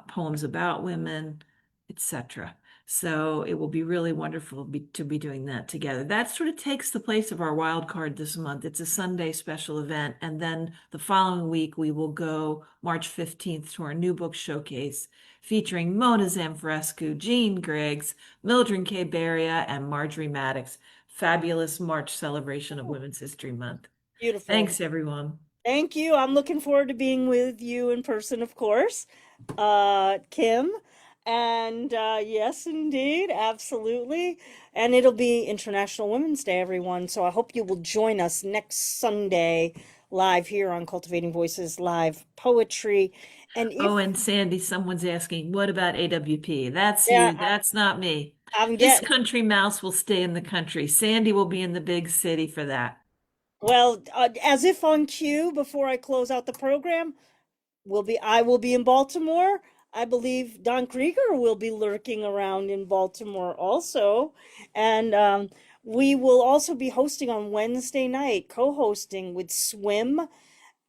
B: poems about women, etc. So it will be really wonderful to be doing that together. That sort of takes the place of our wild card this month. It's a Sunday special event. And then the following week, we will go March 15th to our new book showcase featuring Mona Zamfrescu, Jean Griggs, Mildred K. Beria, and Marjorie Maddox. Fabulous March celebration of Women's History Month.
C: Beautiful.
B: Thanks, everyone.
C: Thank you. I'm looking forward to being with you in person, of course, Kim. And yes, indeed, absolutely. And it'll be International Women's Day, everyone. So I hope you will join us next Sunday live here on Cultivating Voices Live Poetry. And if
B: Oh, and Sandy, someone's asking, what about AWP? That's
C: yeah,
B: you. That's not me.
C: I'm
B: This
C: getting
B: country mouse will stay in the country. Sandy will be in the big city for that.
C: well, as if on cue before I close out the program, I will be in Baltimore. I believe Don Krieger will be lurking around in Baltimore also. And we will also be hosting on Wednesday night, co-hosting with Swim,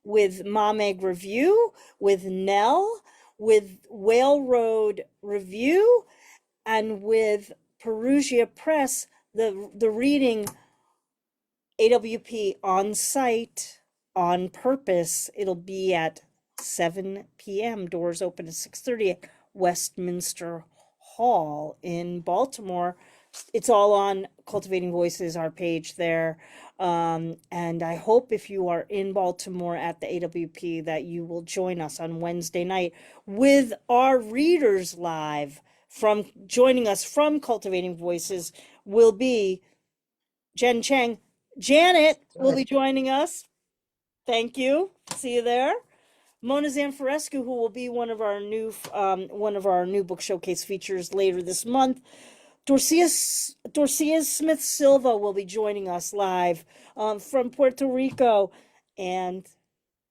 C: with Mom Egg Review, with Nell, with Whale Road Review, and with Perugia Press, the reading AWP on site on purpose. It'll be at 7 p.m. Doors open at 6:30 at Westminster Hall in Baltimore. It's all on Cultivating Voices, our page there. And I hope if you are in Baltimore at the AWP that you will join us on Wednesday night with our readers live. From joining us from Cultivating Voices will be Jen Cheng. Janet will be joining us. Thank you. See you there. Mona Zanfarescu, who will be one of our new book showcase features later this month. Dorcia Smith Silva will be joining us live from Puerto Rico, and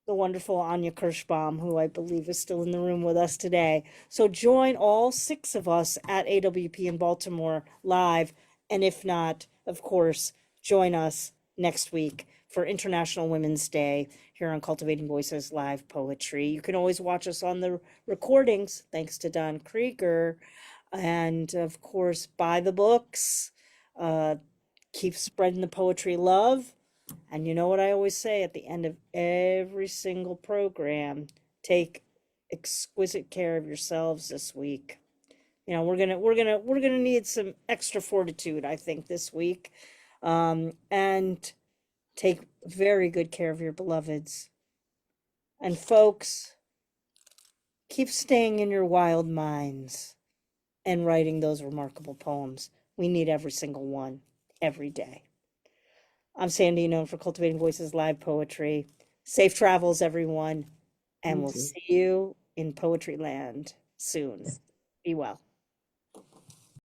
C: the wonderful Anya Kirschbaum, who I believe is still in the room with us today. So join all 6 of us at AWP in Baltimore live. And if not, of course, join us next week for International Women's Day here on Cultivating Voices Live Poetry. You can always watch us on the recordings, thanks to Don Krieger. And of course, buy the books, keep spreading the poetry love. And you know what I always say at the end of every single program, take exquisite care of yourselves this week. You know, we're gonna need some extra fortitude, I think, this week. And take very good care of your beloveds. And folks, keep staying in your wild minds and writing those remarkable poems. We need every single one, every day. I'm Sandy, known for Cultivating Voices Live Poetry. Safe travels, everyone, and we'll see you in Poetry Land soon. Be well.